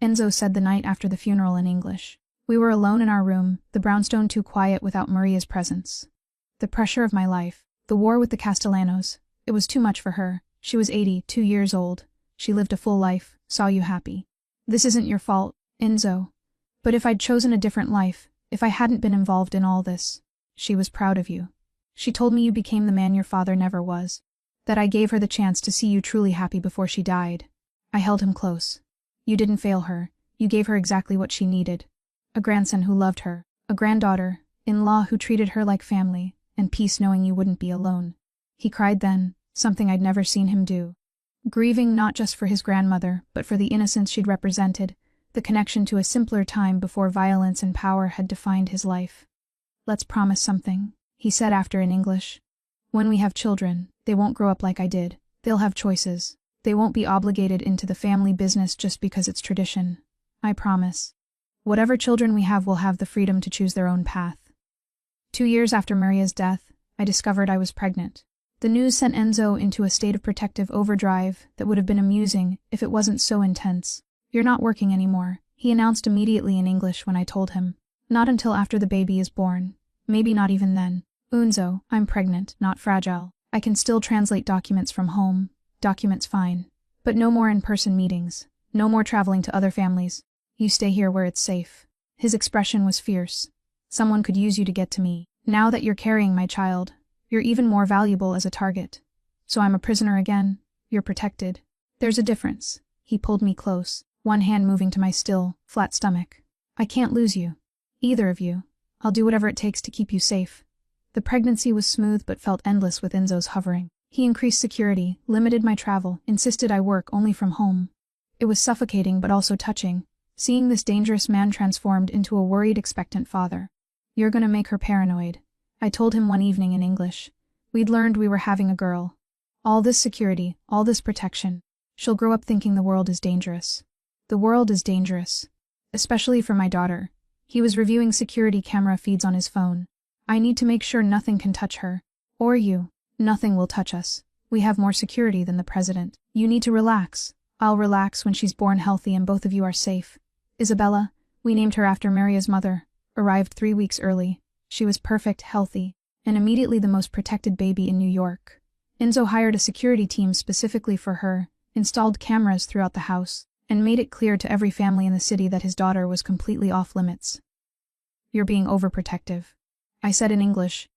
Enzo said the night after the funeral in English. We were alone in our room, the brownstone too quiet without Maria's presence. The pressure of my life, the war with the Castellanos, it was too much for her. She was 82 years old. She lived a full life, saw you happy. This isn't your fault, Enzo. But if I'd chosen a different life, if I hadn't been involved in all this, she was proud of you. She told me you became the man your father never was. That I gave her the chance to see you truly happy before she died. I held him close. You didn't fail her. You gave her exactly what she needed. A grandson who loved her. A granddaughter, in-law who treated her like family, and peace knowing you wouldn't be alone. He cried then, something I'd never seen him do. Grieving not just for his grandmother, but for the innocence she'd represented, the connection to a simpler time before violence and power had defined his life. Let's promise something, he said after in English. When we have children, they won't grow up like I did. They'll have choices. They won't be obligated into the family business just because it's tradition. I promise. Whatever children we have will have the freedom to choose their own path. 2 years after Maria's death, I discovered I was pregnant. The news sent Enzo into a state of protective overdrive that would have been amusing if it wasn't so intense. You're not working anymore, he announced immediately in English when I told him. Not until after the baby is born. Maybe not even then. Enzo, I'm pregnant, not fragile. I can still translate documents from home. Documents fine. But no more in-person meetings. No more traveling to other families. You stay here where it's safe. His expression was fierce. Someone could use you to get to me. Now that you're carrying my child, you're even more valuable as a target. So I'm a prisoner again. You're protected. There's a difference. He pulled me close, one hand moving to my still, flat stomach. I can't lose you. Either of you. I'll do whatever it takes to keep you safe. The pregnancy was smooth but felt endless with Enzo's hovering. He increased security, limited my travel, insisted I work only from home. It was suffocating but also touching, seeing this dangerous man transformed into a worried, expectant father. You're gonna make her paranoid, I told him one evening in English. We'd learned we were having a girl. All this security, all this protection. She'll grow up thinking the world is dangerous. The world is dangerous. Especially for my daughter. He was reviewing security camera feeds on his phone. I need to make sure nothing can touch her. Or you. Nothing will touch us. We have more security than the president. You need to relax. I'll relax when she's born healthy and both of you are safe. Isabella, we named her after Maria's mother, arrived 3 weeks early. She was perfect, healthy, and immediately the most protected baby in New York. Enzo hired a security team specifically for her, installed cameras throughout the house, and made it clear to every family in the city that his daughter was completely off limits. You're being overprotective, I said in English,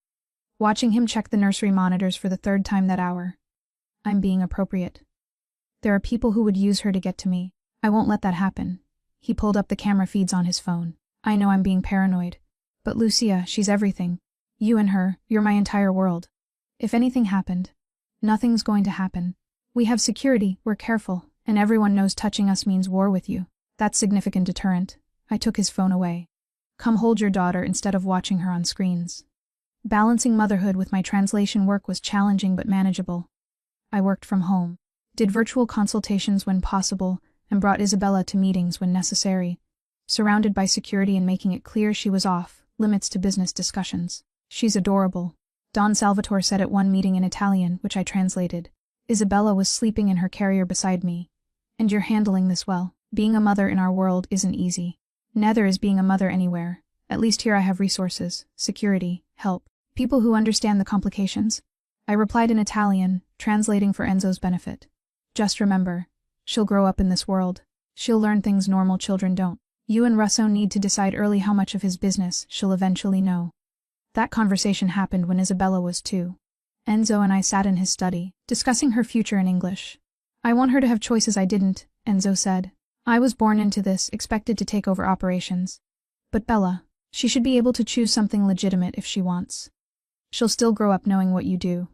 watching him check the nursery monitors for the 3rd time that hour. I'm being appropriate. There are people who would use her to get to me. I won't let that happen. He pulled up the camera feeds on his phone. I know I'm being paranoid. But Lucia, she's everything. You and her, you're my entire world. If anything happened, nothing's going to happen. We have security, we're careful, and everyone knows touching us means war with you. That's significant deterrent. I took his phone away. Come hold your daughter instead of watching her on screens. Balancing motherhood with my translation work was challenging but manageable. I worked from home, did virtual consultations when possible, and brought Isabella to meetings when necessary, surrounded by security and making it clear she was off limits to business discussions. She's adorable, Don Salvatore said at one meeting in Italian, which I translated. Isabella was sleeping in her carrier beside me. And you're handling this well. Being a mother in our world isn't easy. Neither is being a mother anywhere. At least here I have resources, security, help, people who understand the complications. I replied in Italian, translating for Enzo's benefit. Just remember, she'll grow up in this world. She'll learn things normal children don't. You and Russo need to decide early how much of his business she'll eventually know. That conversation happened when Isabella was 2. Enzo and I sat in his study, discussing her future in English. I want her to have choices I didn't, Enzo said. I was born into this, expected to take over operations. But Bella, she should be able to choose something legitimate if she wants. She'll still grow up knowing what you do.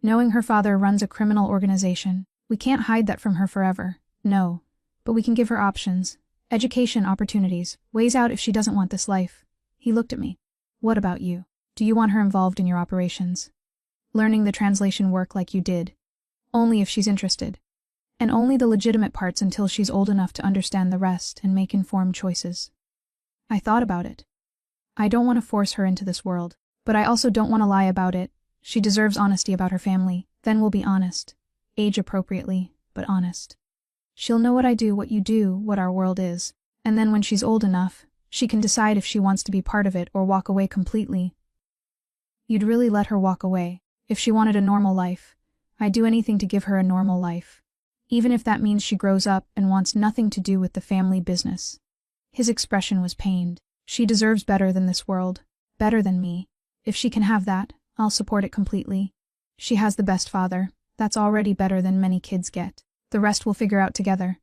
Knowing her father runs a criminal organization. We can't hide that from her forever. No. But we can give her options. Education opportunities, ways out if she doesn't want this life. He looked at me. What about you? Do you want her involved in your operations? Learning the translation work like you did. Only if she's interested. And only the legitimate parts until she's old enough to understand the rest and make informed choices. I thought about it. I don't want to force her into this world, but I also don't want to lie about it. She deserves honesty about her family, then we'll be honest. Age appropriately, but honest. She'll know what I do, what you do, what our world is, and then when she's old enough, she can decide if she wants to be part of it or walk away completely. You'd really let her walk away. If she wanted a normal life, I'd do anything to give her a normal life. Even if that means she grows up and wants nothing to do with the family business. His expression was pained. She deserves better than this world. Better than me. If she can have that, I'll support it completely. She has the best father. That's already better than many kids get. The rest we'll figure out together.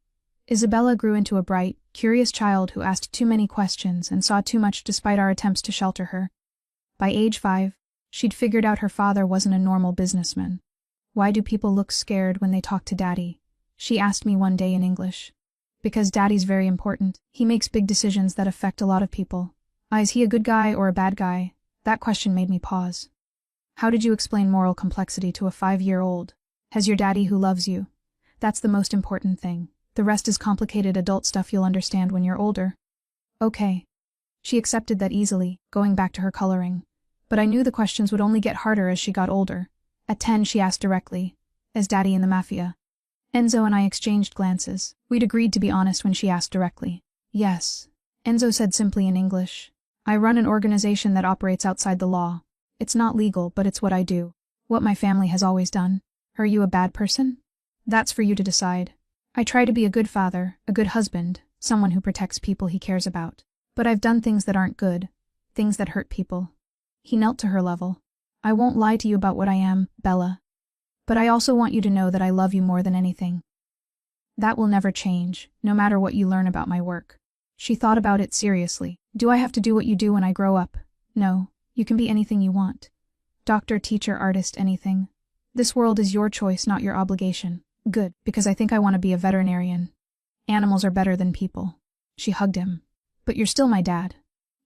Isabella grew into a bright, curious child who asked too many questions and saw too much despite our attempts to shelter her. By age 5, she'd figured out her father wasn't a normal businessman. Why do people look scared when they talk to Daddy? She asked me one day in English. Because Daddy's very important. He makes big decisions that affect a lot of people. Is he a good guy or a bad guy? That question made me pause. How did you explain moral complexity to a 5-year-old? Has your daddy who loves you? That's the most important thing. The rest is complicated adult stuff you'll understand when you're older. Okay. She accepted that easily, going back to her coloring. But I knew the questions would only get harder as she got older. At 10 she asked directly, "Is Daddy in the Mafia?" Enzo and I exchanged glances. We'd agreed to be honest when she asked directly. Yes. Enzo said simply in English. I run an organization that operates outside the law. It's not legal, but it's what I do. What my family has always done. Are you a bad person? That's for you to decide. I try to be a good father, a good husband, someone who protects people he cares about. But I've done things that aren't good. Things that hurt people. He knelt to her level. I won't lie to you about what I am, Bella. But I also want you to know that I love you more than anything. That will never change, no matter what you learn about my work. She thought about it seriously. Do I have to do what you do when I grow up? No, you can be anything you want. Doctor, teacher, artist, anything. This world is your choice, not your obligation. Good, because I think I want to be a veterinarian. Animals are better than people. She hugged him. But you're still my dad.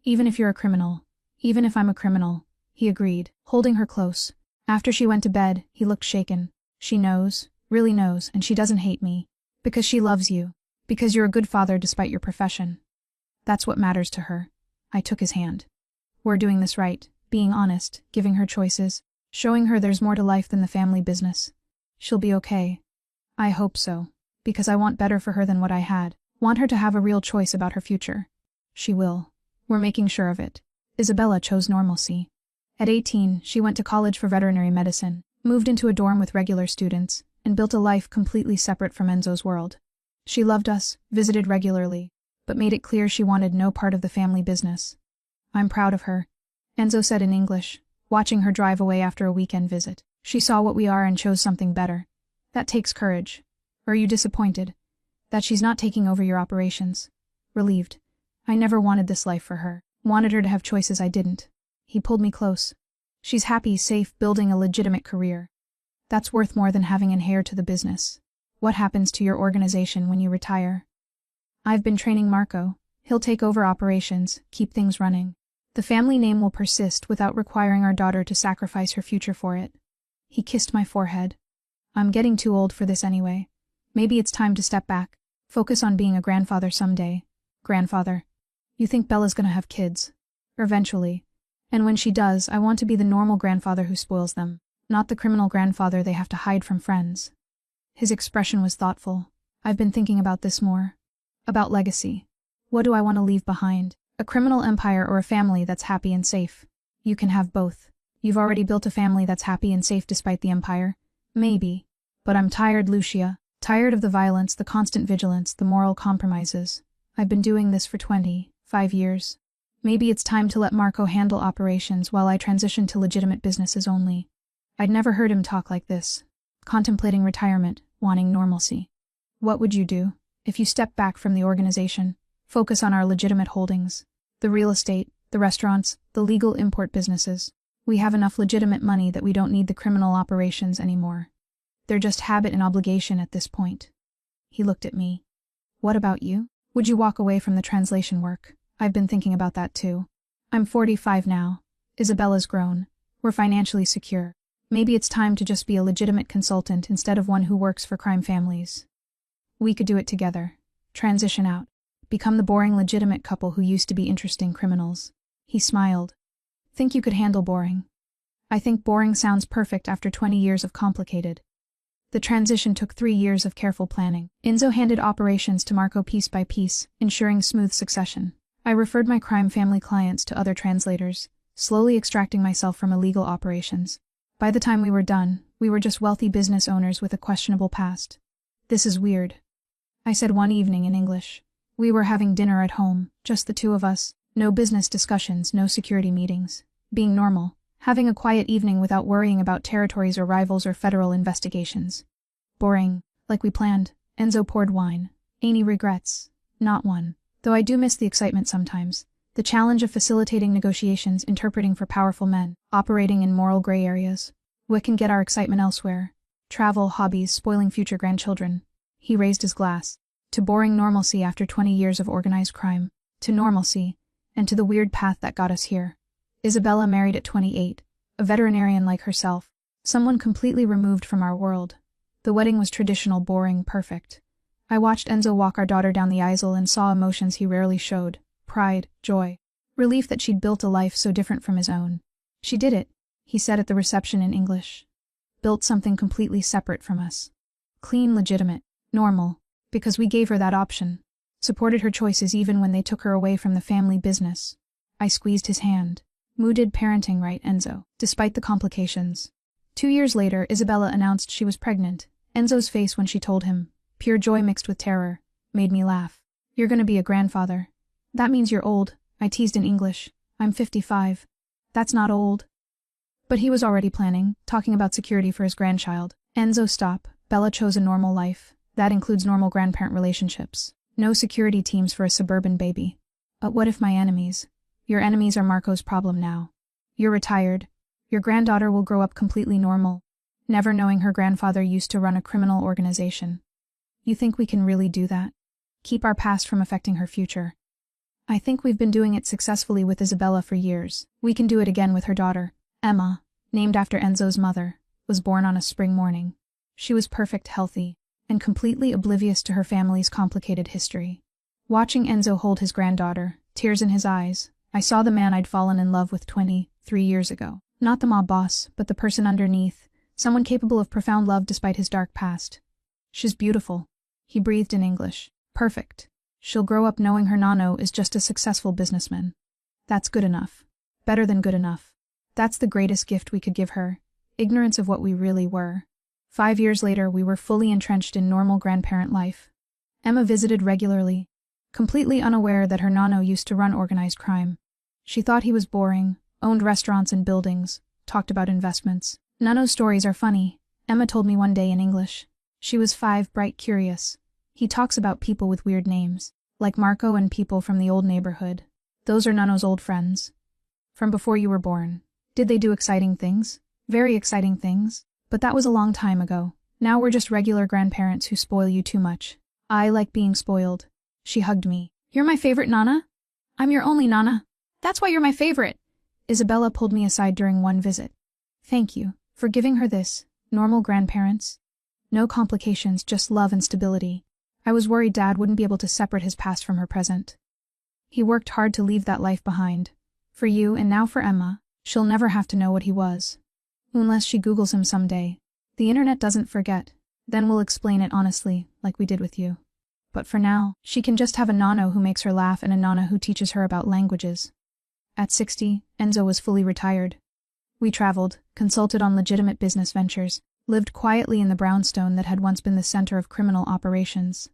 Even if you're a criminal. Even if I'm a criminal, he agreed, holding her close. After she went to bed, he looked shaken. She knows, really knows, and she doesn't hate me. Because she loves you. Because you're a good father despite your profession. That's what matters to her. I took his hand. We're doing this right, being honest, giving her choices, showing her there's more to life than the family business. She'll be okay. I hope so. Because I want better for her than what I had. Want her to have a real choice about her future. She will. We're making sure of it. Isabella chose normalcy. At 18, she went to college for veterinary medicine, moved into a dorm with regular students, and built a life completely separate from Enzo's world. She loved us, visited regularly, but made it clear she wanted no part of the family business. I'm proud of her, Enzo said in English, watching her drive away after a weekend visit. She saw what we are and chose something better. That takes courage. Are you disappointed? That she's not taking over your operations? Relieved. I never wanted this life for her. Wanted her to have choices I didn't. He pulled me close. She's happy, safe, building a legitimate career. That's worth more than having an heir to the business. What happens to your organization when you retire? I've been training Marco. He'll take over operations, keep things running. The family name will persist without requiring our daughter to sacrifice her future for it. He kissed my forehead. I'm getting too old for this anyway. Maybe it's time to step back. Focus on being a grandfather someday. Grandfather. You think Bella's gonna have kids? Eventually. And when she does, I want to be the normal grandfather who spoils them, not the criminal grandfather they have to hide from friends. His expression was thoughtful. I've been thinking about this more. About legacy. What do I want to leave behind? A criminal empire or a family that's happy and safe? You can have both. You've already built a family that's happy and safe despite the empire. Maybe. But I'm tired, Lucia. Tired of the violence, the constant vigilance, the moral compromises. I've been doing this for 25 years. Maybe it's time to let Marco handle operations while I transition to legitimate businesses only. I'd never heard him talk like this. Contemplating retirement, wanting normalcy. What would you do if you step back from the organization, focus on our legitimate holdings? The real estate, the restaurants, the legal import businesses. We have enough legitimate money that we don't need the criminal operations anymore. They're just habit and obligation at this point. He looked at me. What about you? Would you walk away from the translation work? I've been thinking about that too. I'm 45 now. Isabella's grown. We're financially secure. Maybe it's time to just be a legitimate consultant instead of one who works for crime families. We could do it together. Transition out. Become the boring legitimate couple who used to be interesting criminals. He smiled. Think you could handle boring? I think boring sounds perfect after 20 years of complicated. The transition took 3 years of careful planning. Enzo handed operations to Marco piece by piece, ensuring smooth succession. I referred my crime family clients to other translators, slowly extracting myself from illegal operations. By the time we were done, we were just wealthy business owners with a questionable past. This is weird, I said one evening in English. We were having dinner at home, just the two of us. No business discussions, no security meetings. Being normal. Having a quiet evening without worrying about territories or rivals or federal investigations. Boring, like we planned. Enzo poured wine. Any regrets? Not one. Though I do miss the excitement sometimes. The challenge of facilitating negotiations, interpreting for powerful men, operating in moral gray areas. What can get our excitement elsewhere? Travel, hobbies, spoiling future grandchildren. He raised his glass. To boring normalcy after 20 years of organized crime. To normalcy. And to the weird path that got us here. Isabella married at 28, a veterinarian like herself, someone completely removed from our world. The wedding was traditional, boring, perfect. I watched Enzo walk our daughter down the aisle and saw emotions he rarely showed: pride, joy, relief that she'd built a life so different from his own. She did it, he said at the reception in English. Built something completely separate from us. Clean, legitimate, normal, because we gave her that option. Supported her choices even when they took her away from the family business. I squeezed his hand. Moo did parenting right, Enzo, despite the complications. 2 years later, Isabella announced she was pregnant. Enzo's face when she told him, pure joy mixed with terror, made me laugh. You're gonna be a grandfather. That means you're old, I teased in English. I'm 55. That's not old. But he was already planning, talking about security for his grandchild. Enzo, stop. Bella chose a normal life. That includes normal grandparent relationships. No security teams for a suburban baby. But what if my enemies? Your enemies are Marco's problem now. You're retired. Your granddaughter will grow up completely normal, never knowing her grandfather used to run a criminal organization. You think we can really do that? Keep our past from affecting her future? I think we've been doing it successfully with Isabella for years. We can do it again with her daughter. Emma, named after Enzo's mother, was born on a spring morning. She was perfect, healthy, and completely oblivious to her family's complicated history. Watching Enzo hold his granddaughter, tears in his eyes, I saw the man I'd fallen in love with 23 years ago. Not the mob boss, but the person underneath, someone capable of profound love despite his dark past. She's beautiful, he breathed in English. Perfect. She'll grow up knowing her nano is just a successful businessman. That's good enough. Better than good enough. That's the greatest gift we could give her, ignorance of what we really were. 5 years later, we were fully entrenched in normal grandparent life. Emma visited regularly, completely unaware that her nano used to run organized crime. She thought he was boring, owned restaurants and buildings, talked about investments. Nano's stories are funny, Emma told me one day in English. She was 5, bright, curious. He talks about people with weird names, like Marco and people from the old neighborhood. Those are Nano's old friends. From before you were born. Did they do exciting things? Very exciting things. But that was a long time ago. Now we're just regular grandparents who spoil you too much. I like being spoiled. She hugged me. You're my favorite, Nana? I'm your only Nana. That's why you're my favorite. Isabella pulled me aside during one visit. Thank you for giving her this. Normal grandparents. No complications, just love and stability. I was worried Dad wouldn't be able to separate his past from her present. He worked hard to leave that life behind. For you and now for Emma, she'll never have to know what he was. Unless she Googles him someday. The internet doesn't forget. Then we'll explain it honestly, like we did with you. But for now, she can just have a nano who makes her laugh and a nana who teaches her about languages. At 60, Enzo was fully retired. We traveled, consulted on legitimate business ventures, lived quietly in the brownstone that had once been the center of criminal operations.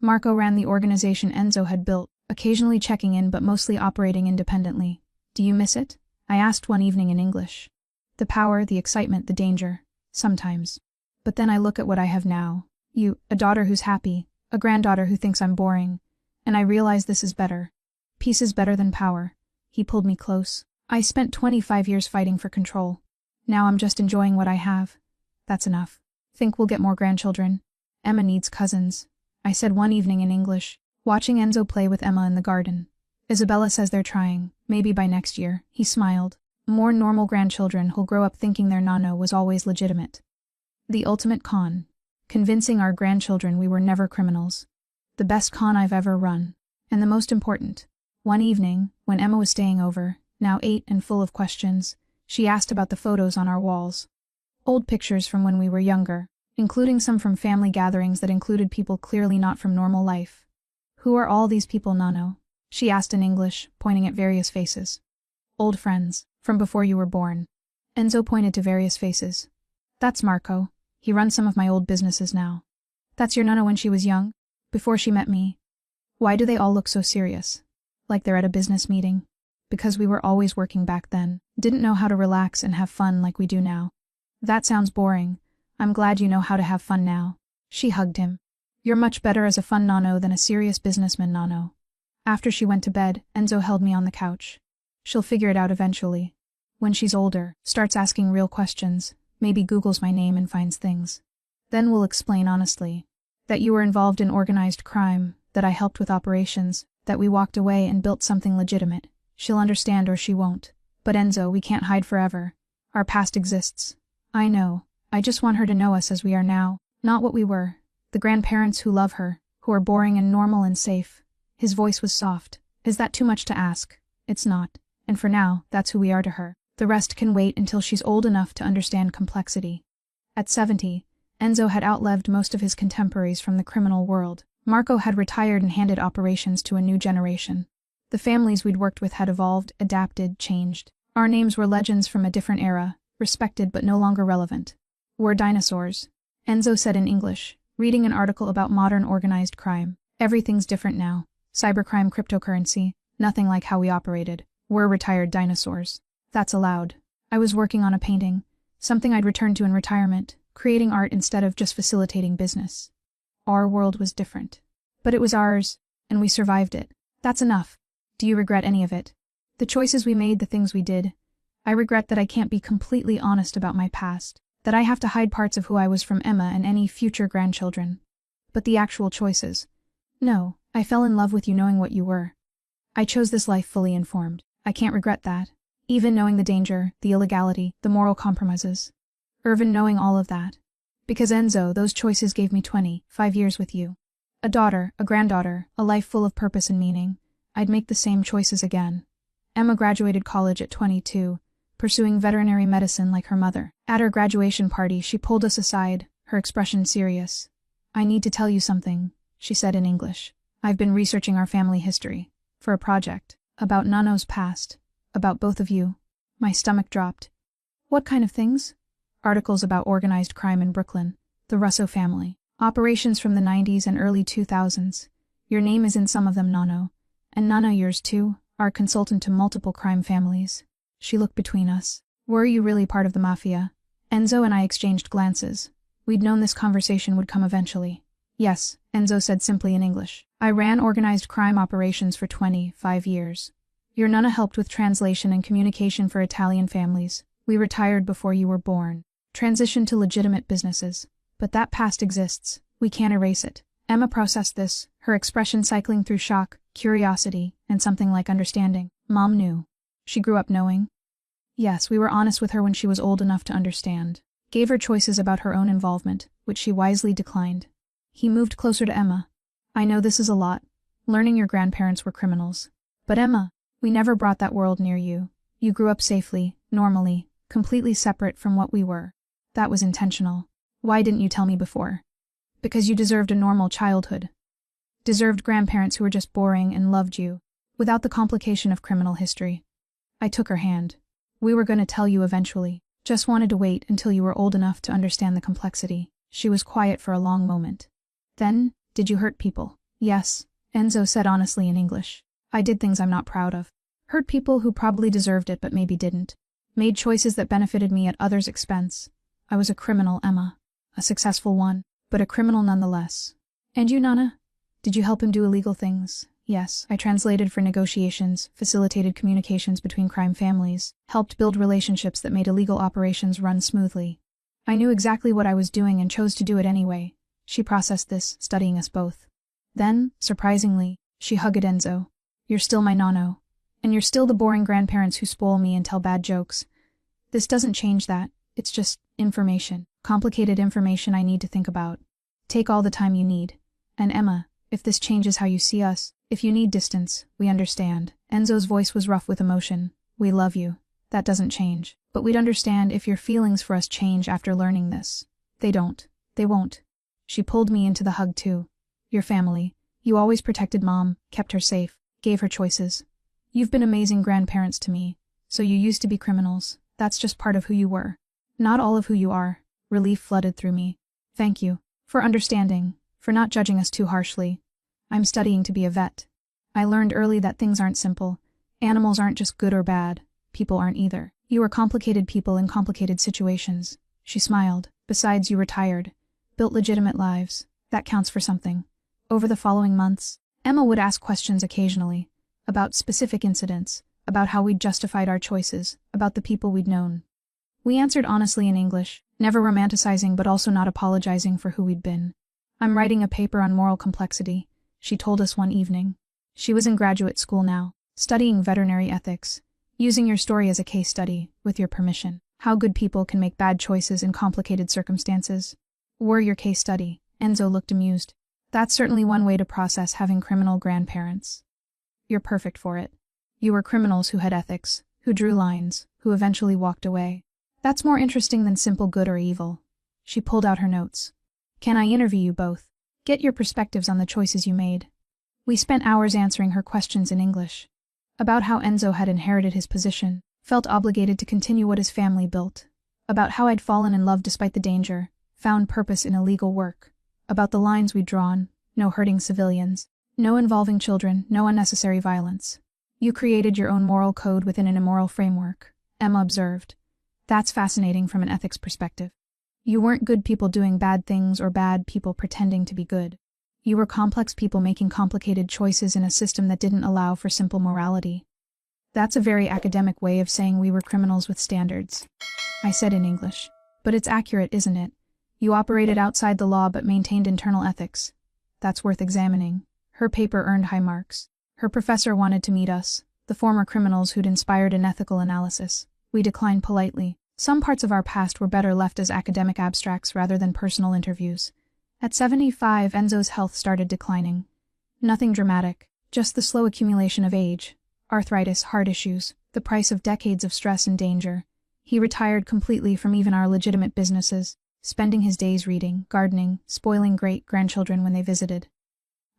Marco ran the organization Enzo had built, occasionally checking in but mostly operating independently. Do you miss it? I asked one evening in English. The power, the excitement, the danger. Sometimes. But then I look at what I have now. You, a daughter who's happy, a granddaughter who thinks I'm boring. And I realize this is better. Peace is better than power. He pulled me close. I spent 25 years fighting for control. Now I'm just enjoying what I have. That's enough. Think we'll get more grandchildren? Emma needs cousins. I said one evening in English, watching Enzo play with Emma in the garden. Isabella says they're trying, maybe by next year. He smiled. More normal grandchildren who'll grow up thinking their nano was always legitimate. The ultimate con. Convincing our grandchildren we were never criminals. The best con I've ever run. And the most important. One evening, when Emma was staying over, now 8 and full of questions, she asked about the photos on our walls. Old pictures from when we were younger, including some from family gatherings that included people clearly not from normal life. Who are all these people, Nano? She asked in English, pointing at various faces. Old friends, from before you were born. Enzo pointed to various faces. That's Marco. He runs some of my old businesses now. That's your Nana when she was young? Before she met me? Why do they all look so serious? Like they're at a business meeting? Because we were always working back then, didn't know how to relax and have fun like we do now. That sounds boring. I'm glad you know how to have fun now. She hugged him. You're much better as a fun Nano than a serious businessman Nano. After she went to bed, Enzo held me on the couch. She'll figure it out eventually. When she's older, starts asking real questions, maybe Googles my name and finds things. Then we'll explain honestly. That you were involved in organized crime, that I helped with operations, that we walked away and built something legitimate. She'll understand or she won't. But Enzo, we can't hide forever. Our past exists. I know. I just want her to know us as we are now, not what we were. The grandparents who love her, who are boring and normal and safe. His voice was soft. Is that too much to ask? It's not. And for now, that's who we are to her. The rest can wait until she's old enough to understand complexity. At 70, Enzo had outlived most of his contemporaries from the criminal world. Marco had retired and handed operations to a new generation. The families we'd worked with had evolved, adapted, changed. Our names were legends from a different era, respected but no longer relevant. We're dinosaurs, Enzo said in English, reading an article about modern organized crime. Everything's different now. Cybercrime, cryptocurrency, nothing like how we operated. We're retired dinosaurs. That's allowed. I was working on a painting, something I'd returned to in retirement, creating art instead of just facilitating business. Our world was different. But it was ours, and we survived it. That's enough. Do you regret any of it? The choices we made, the things we did. I regret that I can't be completely honest about my past, that I have to hide parts of who I was from Emma and any future grandchildren. But the actual choices. No, I fell in love with you knowing what you were. I chose this life fully informed. I can't regret that. Even knowing the danger, the illegality, the moral compromises. Irvin knowing all of that. Because Enzo, those choices gave me 25 years with you. A daughter, a granddaughter, a life full of purpose and meaning. I'd make the same choices again. Emma graduated college at 22, pursuing veterinary medicine like her mother. At her graduation party, she pulled us aside, her expression serious. I need to tell you something, she said in English. I've been researching our family history. For a project. About Nano's past. About both of you. My stomach dropped. What kind of things? Articles about organized crime in Brooklyn. The Russo family. Operations from the 90s and early 2000s. Your name is in some of them, Nano. And Nana yours too, our consultant to multiple crime families. She looked between us. Were you really part of the Mafia? Enzo and I exchanged glances. We'd known this conversation would come eventually. Yes, Enzo said simply in English. I ran organized crime operations for 25 years. Your Nana helped with translation and communication for Italian families. We retired before you were born. Transitioned to legitimate businesses. But that past exists. We can't erase it. Emma processed this, her expression cycling through shock, curiosity, and something like understanding. Mom knew. She grew up knowing. Yes, we were honest with her when she was old enough to understand. Gave her choices about her own involvement, which she wisely declined. He moved closer to Emma. I know this is a lot. Learning your grandparents were criminals. But Emma, we never brought that world near you. You grew up safely, normally, completely separate from what we were. That was intentional. Why didn't you tell me before? Because you deserved a normal childhood. Deserved grandparents who were just boring and loved you, without the complication of criminal history. I took her hand. We were going to tell you eventually. Just wanted to wait until you were old enough to understand the complexity. She was quiet for a long moment. Then, did you hurt people? Yes, Enzo said honestly in English. I did things I'm not proud of. Hurt people who probably deserved it but maybe didn't. Made choices that benefited me at others' expense. I was a criminal, Emma. A successful one, but a criminal nonetheless. And you, Nana? Did you help him do illegal things? Yes, I translated for negotiations, facilitated communications between crime families, helped build relationships that made illegal operations run smoothly. I knew exactly what I was doing and chose to do it anyway. She processed this, studying us both. Then, surprisingly, she hugged Enzo. You're still my Nano. And you're still the boring grandparents who spoil me and tell bad jokes. This doesn't change that. It's just information. Complicated information I need to think about. Take all the time you need. And Emma, if this changes how you see us, if you need distance, we understand. Enzo's voice was rough with emotion. We love you. That doesn't change. But we'd understand if your feelings for us change after learning this. They don't. They won't. She pulled me into the hug too. Your family. You always protected Mom, kept her safe, gave her choices. You've been amazing grandparents to me. So you used to be criminals. That's just part of who you were. Not all of who you are. Relief flooded through me. Thank you. For understanding. For not judging us too harshly. I'm studying to be a vet. I learned early that things aren't simple. Animals aren't just good or bad. People aren't either. You are complicated people in complicated situations. She smiled. Besides, you retired. Built legitimate lives. That counts for something. Over the following months, Emma would ask questions occasionally. About specific incidents. About how we'd justified our choices. About the people we'd known. We answered honestly in English, never romanticizing but also not apologizing for who we'd been. I'm writing a paper on moral complexity, she told us one evening. She was in graduate school now, studying veterinary ethics. Using your story as a case study, with your permission. How good people can make bad choices in complicated circumstances. Were your case study. Enzo looked amused. That's certainly one way to process having criminal grandparents. You're perfect for it. You were criminals who had ethics, who drew lines, who eventually walked away. That's more interesting than simple good or evil. She pulled out her notes. Can I interview you both? Get your perspectives on the choices you made. We spent hours answering her questions in English. About how Enzo had inherited his position, felt obligated to continue what his family built. About how I'd fallen in love despite the danger, found purpose in illegal work. About the lines we'd drawn, no hurting civilians, no involving children, no unnecessary violence. You created your own moral code within an immoral framework, Emma observed. That's fascinating from an ethics perspective. You weren't good people doing bad things or bad people pretending to be good. You were complex people making complicated choices in a system that didn't allow for simple morality. That's a very academic way of saying we were criminals with standards. I said in English. But it's accurate, isn't it? You operated outside the law but maintained internal ethics. That's worth examining. Her paper earned high marks. Her professor wanted to meet us, the former criminals who'd inspired an ethical analysis. We declined politely. Some parts of our past were better left as academic abstracts rather than personal interviews. At 75, Enzo's health started declining. Nothing dramatic, just the slow accumulation of age, arthritis, heart issues, the price of decades of stress and danger. He retired completely from even our legitimate businesses, spending his days reading, gardening, spoiling great-grandchildren when they visited.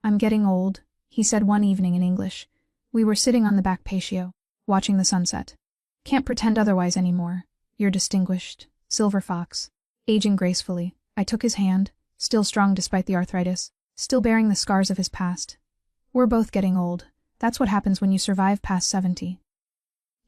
I'm getting old, he said one evening in English. We were sitting on the back patio, watching the sunset. Can't pretend otherwise anymore. You're distinguished, Silver Fox. Aging gracefully. I took his hand, still strong despite the arthritis, still bearing the scars of his past. We're both getting old. That's what happens when you survive past 70.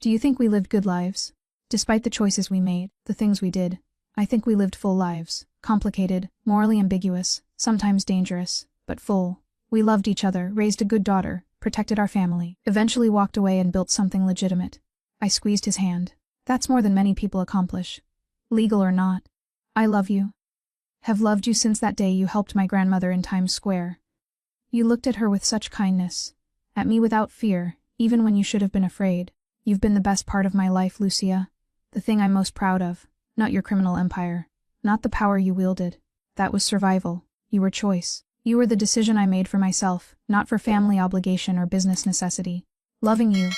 Do you think we lived good lives? Despite the choices we made, the things we did, I think we lived full lives. Complicated, morally ambiguous, sometimes dangerous, but full. We loved each other, raised a good daughter, protected our family, eventually walked away and built something legitimate. I squeezed his hand. That's more than many people accomplish. Legal or not. I love you. Have loved you since that day you helped my grandmother in Times Square. You looked at her with such kindness. At me without fear, even when you should have been afraid. You've been the best part of my life, Lucia. The thing I'm most proud of. Not your criminal empire. Not the power you wielded. That was survival. You were choice. You were the decision I made for myself, not for family obligation or business necessity. Loving you.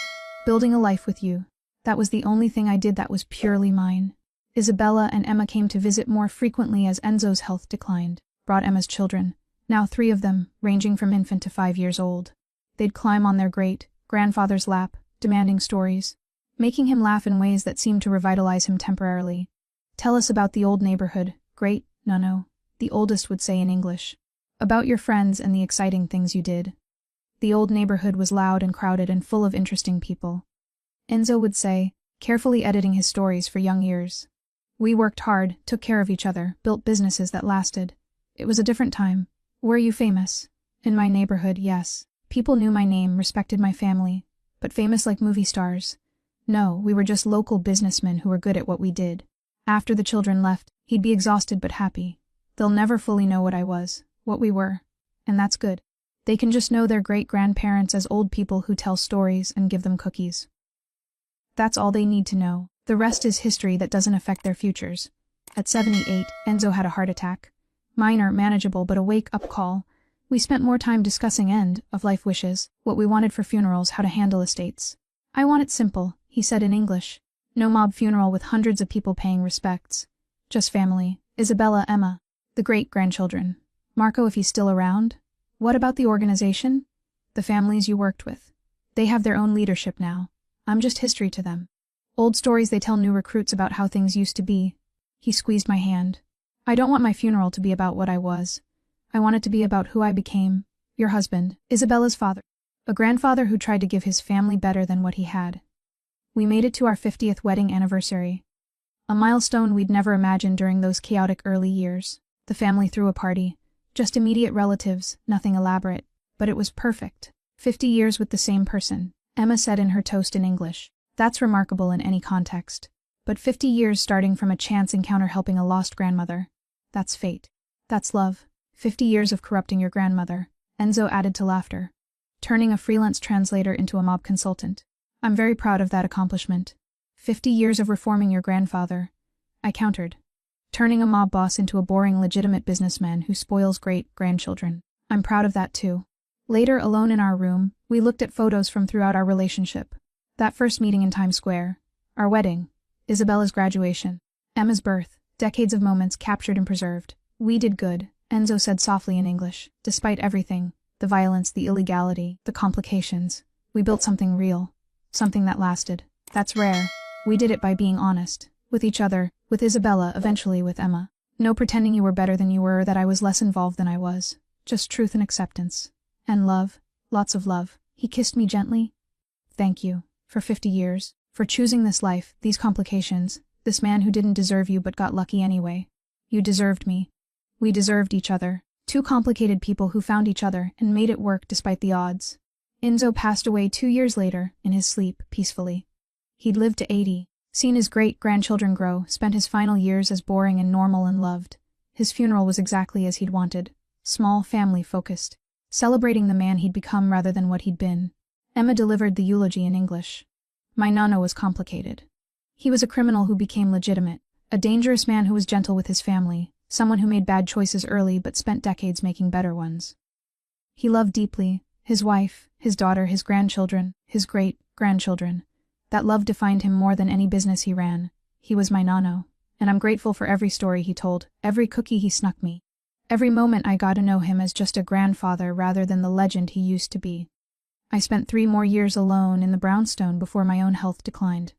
Building a life with you. That was the only thing I did that was purely mine. Isabella and Emma came to visit more frequently as Enzo's health declined. Brought Emma's children. Now 3 of them, ranging from infant to 5 years old. They'd climb on their great-grandfather's lap, demanding stories. Making him laugh in ways that seemed to revitalize him temporarily. Tell us about the old neighborhood, great, Nunno, the oldest would say in English. About your friends and the exciting things you did. The old neighborhood was loud and crowded and full of interesting people. Enzo would say, carefully editing his stories for young ears. We worked hard, took care of each other, built businesses that lasted. It was a different time. Were you famous? In my neighborhood, yes. People knew my name, respected my family. But famous like movie stars? No, we were just local businessmen who were good at what we did. After the children left, he'd be exhausted but happy. They'll never fully know what I was, what we were. And that's good. They can just know their great-grandparents as old people who tell stories and give them cookies. That's all they need to know. The rest is history that doesn't affect their futures. At 78, Enzo had a heart attack. Minor, manageable, but a wake-up call. We spent more time discussing end-of-life wishes, what we wanted for funerals, how to handle estates. I want it simple, he said in English. No mob funeral with hundreds of people paying respects. Just family. Isabella, Emma. The great-grandchildren. Marco if he's still around. What about the organization? The families you worked with. They have their own leadership now. I'm just history to them. Old stories they tell new recruits about how things used to be. He squeezed my hand. I don't want my funeral to be about what I was. I want it to be about who I became. Your husband, Isabella's father. A grandfather who tried to give his family better than what he had. We made it to our 50th wedding anniversary. A milestone we'd never imagined during those chaotic early years. The family threw a party. Just immediate relatives, nothing elaborate. But it was perfect. 50 years with the same person, Emma said in her toast in English. That's remarkable in any context. But 50 years starting from a chance encounter helping a lost grandmother. That's fate. That's love. 50 years of corrupting your grandmother. Enzo added to laughter. Turning a freelance translator into a mob consultant. I'm very proud of that accomplishment. 50 years of reforming your grandfather, I countered. Turning a mob boss into a boring legitimate businessman who spoils great-grandchildren. I'm proud of that too. Later, alone in our room, we looked at photos from throughout our relationship. That first meeting in Times Square. Our wedding. Isabella's graduation. Emma's birth. Decades of moments captured and preserved. We did good, Enzo said softly in English. Despite everything, the violence, the illegality, the complications, we built something real. Something that lasted. That's rare. We did it by being honest. With each other, with Isabella, eventually with Emma. No pretending you were better than you were, that I was less involved than I was. Just truth and acceptance. And love. Lots of love. He kissed me gently. Thank you. For 50 years. For choosing this life, these complications. This man who didn't deserve you but got lucky anyway. You deserved me. We deserved each other. Two complicated people who found each other and made it work despite the odds. Enzo passed away 2 years later, in his sleep, peacefully. He'd lived to 80. Seen his great-grandchildren grow, spent his final years as boring and normal and loved. His funeral was exactly as he'd wanted. Small, family-focused. Celebrating the man he'd become rather than what he'd been. Emma delivered the eulogy in English. My nana was complicated. He was a criminal who became legitimate. A dangerous man who was gentle with his family. Someone who made bad choices early but spent decades making better ones. He loved deeply. His wife, his daughter, his grandchildren, his great-grandchildren. That love defined him more than any business he ran. He was my nano, and I'm grateful for every story he told, every cookie he snuck me. Every moment I got to know him as just a grandfather rather than the legend he used to be. I spent 3 more years alone in the brownstone before my own health declined.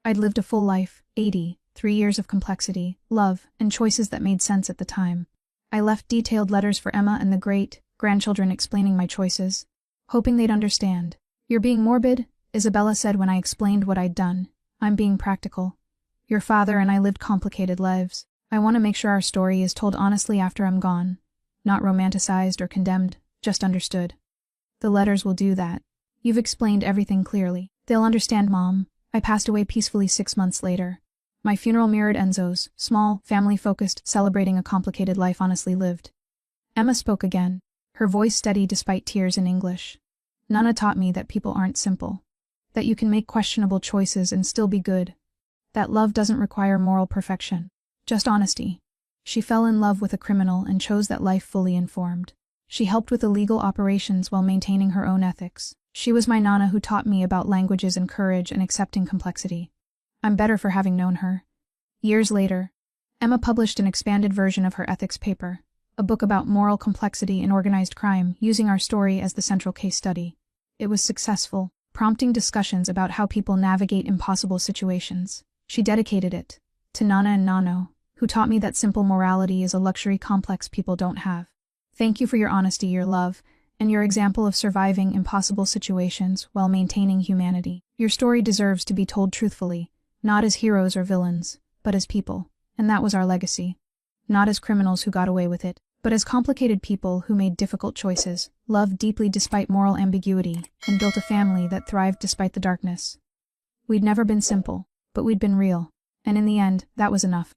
I'd lived a full life, 80, 3 years of complexity, love, and choices that made sense at the time. I left detailed letters for Emma and the great-grandchildren explaining my choices, hoping they'd understand. You're being morbid, Isabella said when I explained what I'd done. I'm being practical. Your father and I lived complicated lives. I want to make sure our story is told honestly after I'm gone. Not romanticized or condemned, just understood. The letters will do that. You've explained everything clearly. They'll understand, Mom. I passed away peacefully 6 months later. My funeral mirrored Enzo's, small, family-focused, celebrating a complicated life honestly lived. Emma spoke again, her voice steady despite tears in English. Nana taught me that people aren't simple. That you can make questionable choices and still be good. That love doesn't require moral perfection. Just honesty. She fell in love with a criminal and chose that life fully informed. She helped with illegal operations while maintaining her own ethics. She was my nana who taught me about languages and courage and accepting complexity. I'm better for having known her. Years later, Emma published an expanded version of her ethics paper, a book about moral complexity in organized crime, using our story as the central case study. It was successful, prompting discussions about how people navigate impossible situations. She dedicated it to Nana and Nano, who taught me that simple morality is a luxury complex people don't have. Thank you for your honesty, your love, and your example of surviving impossible situations while maintaining humanity. Your story deserves to be told truthfully, not as heroes or villains, but as people, and that was our legacy. Not as criminals who got away with it, but as complicated people who made difficult choices, loved deeply despite moral ambiguity, and built a family that thrived despite the darkness. We'd never been simple, but we'd been real, and in the end, that was enough.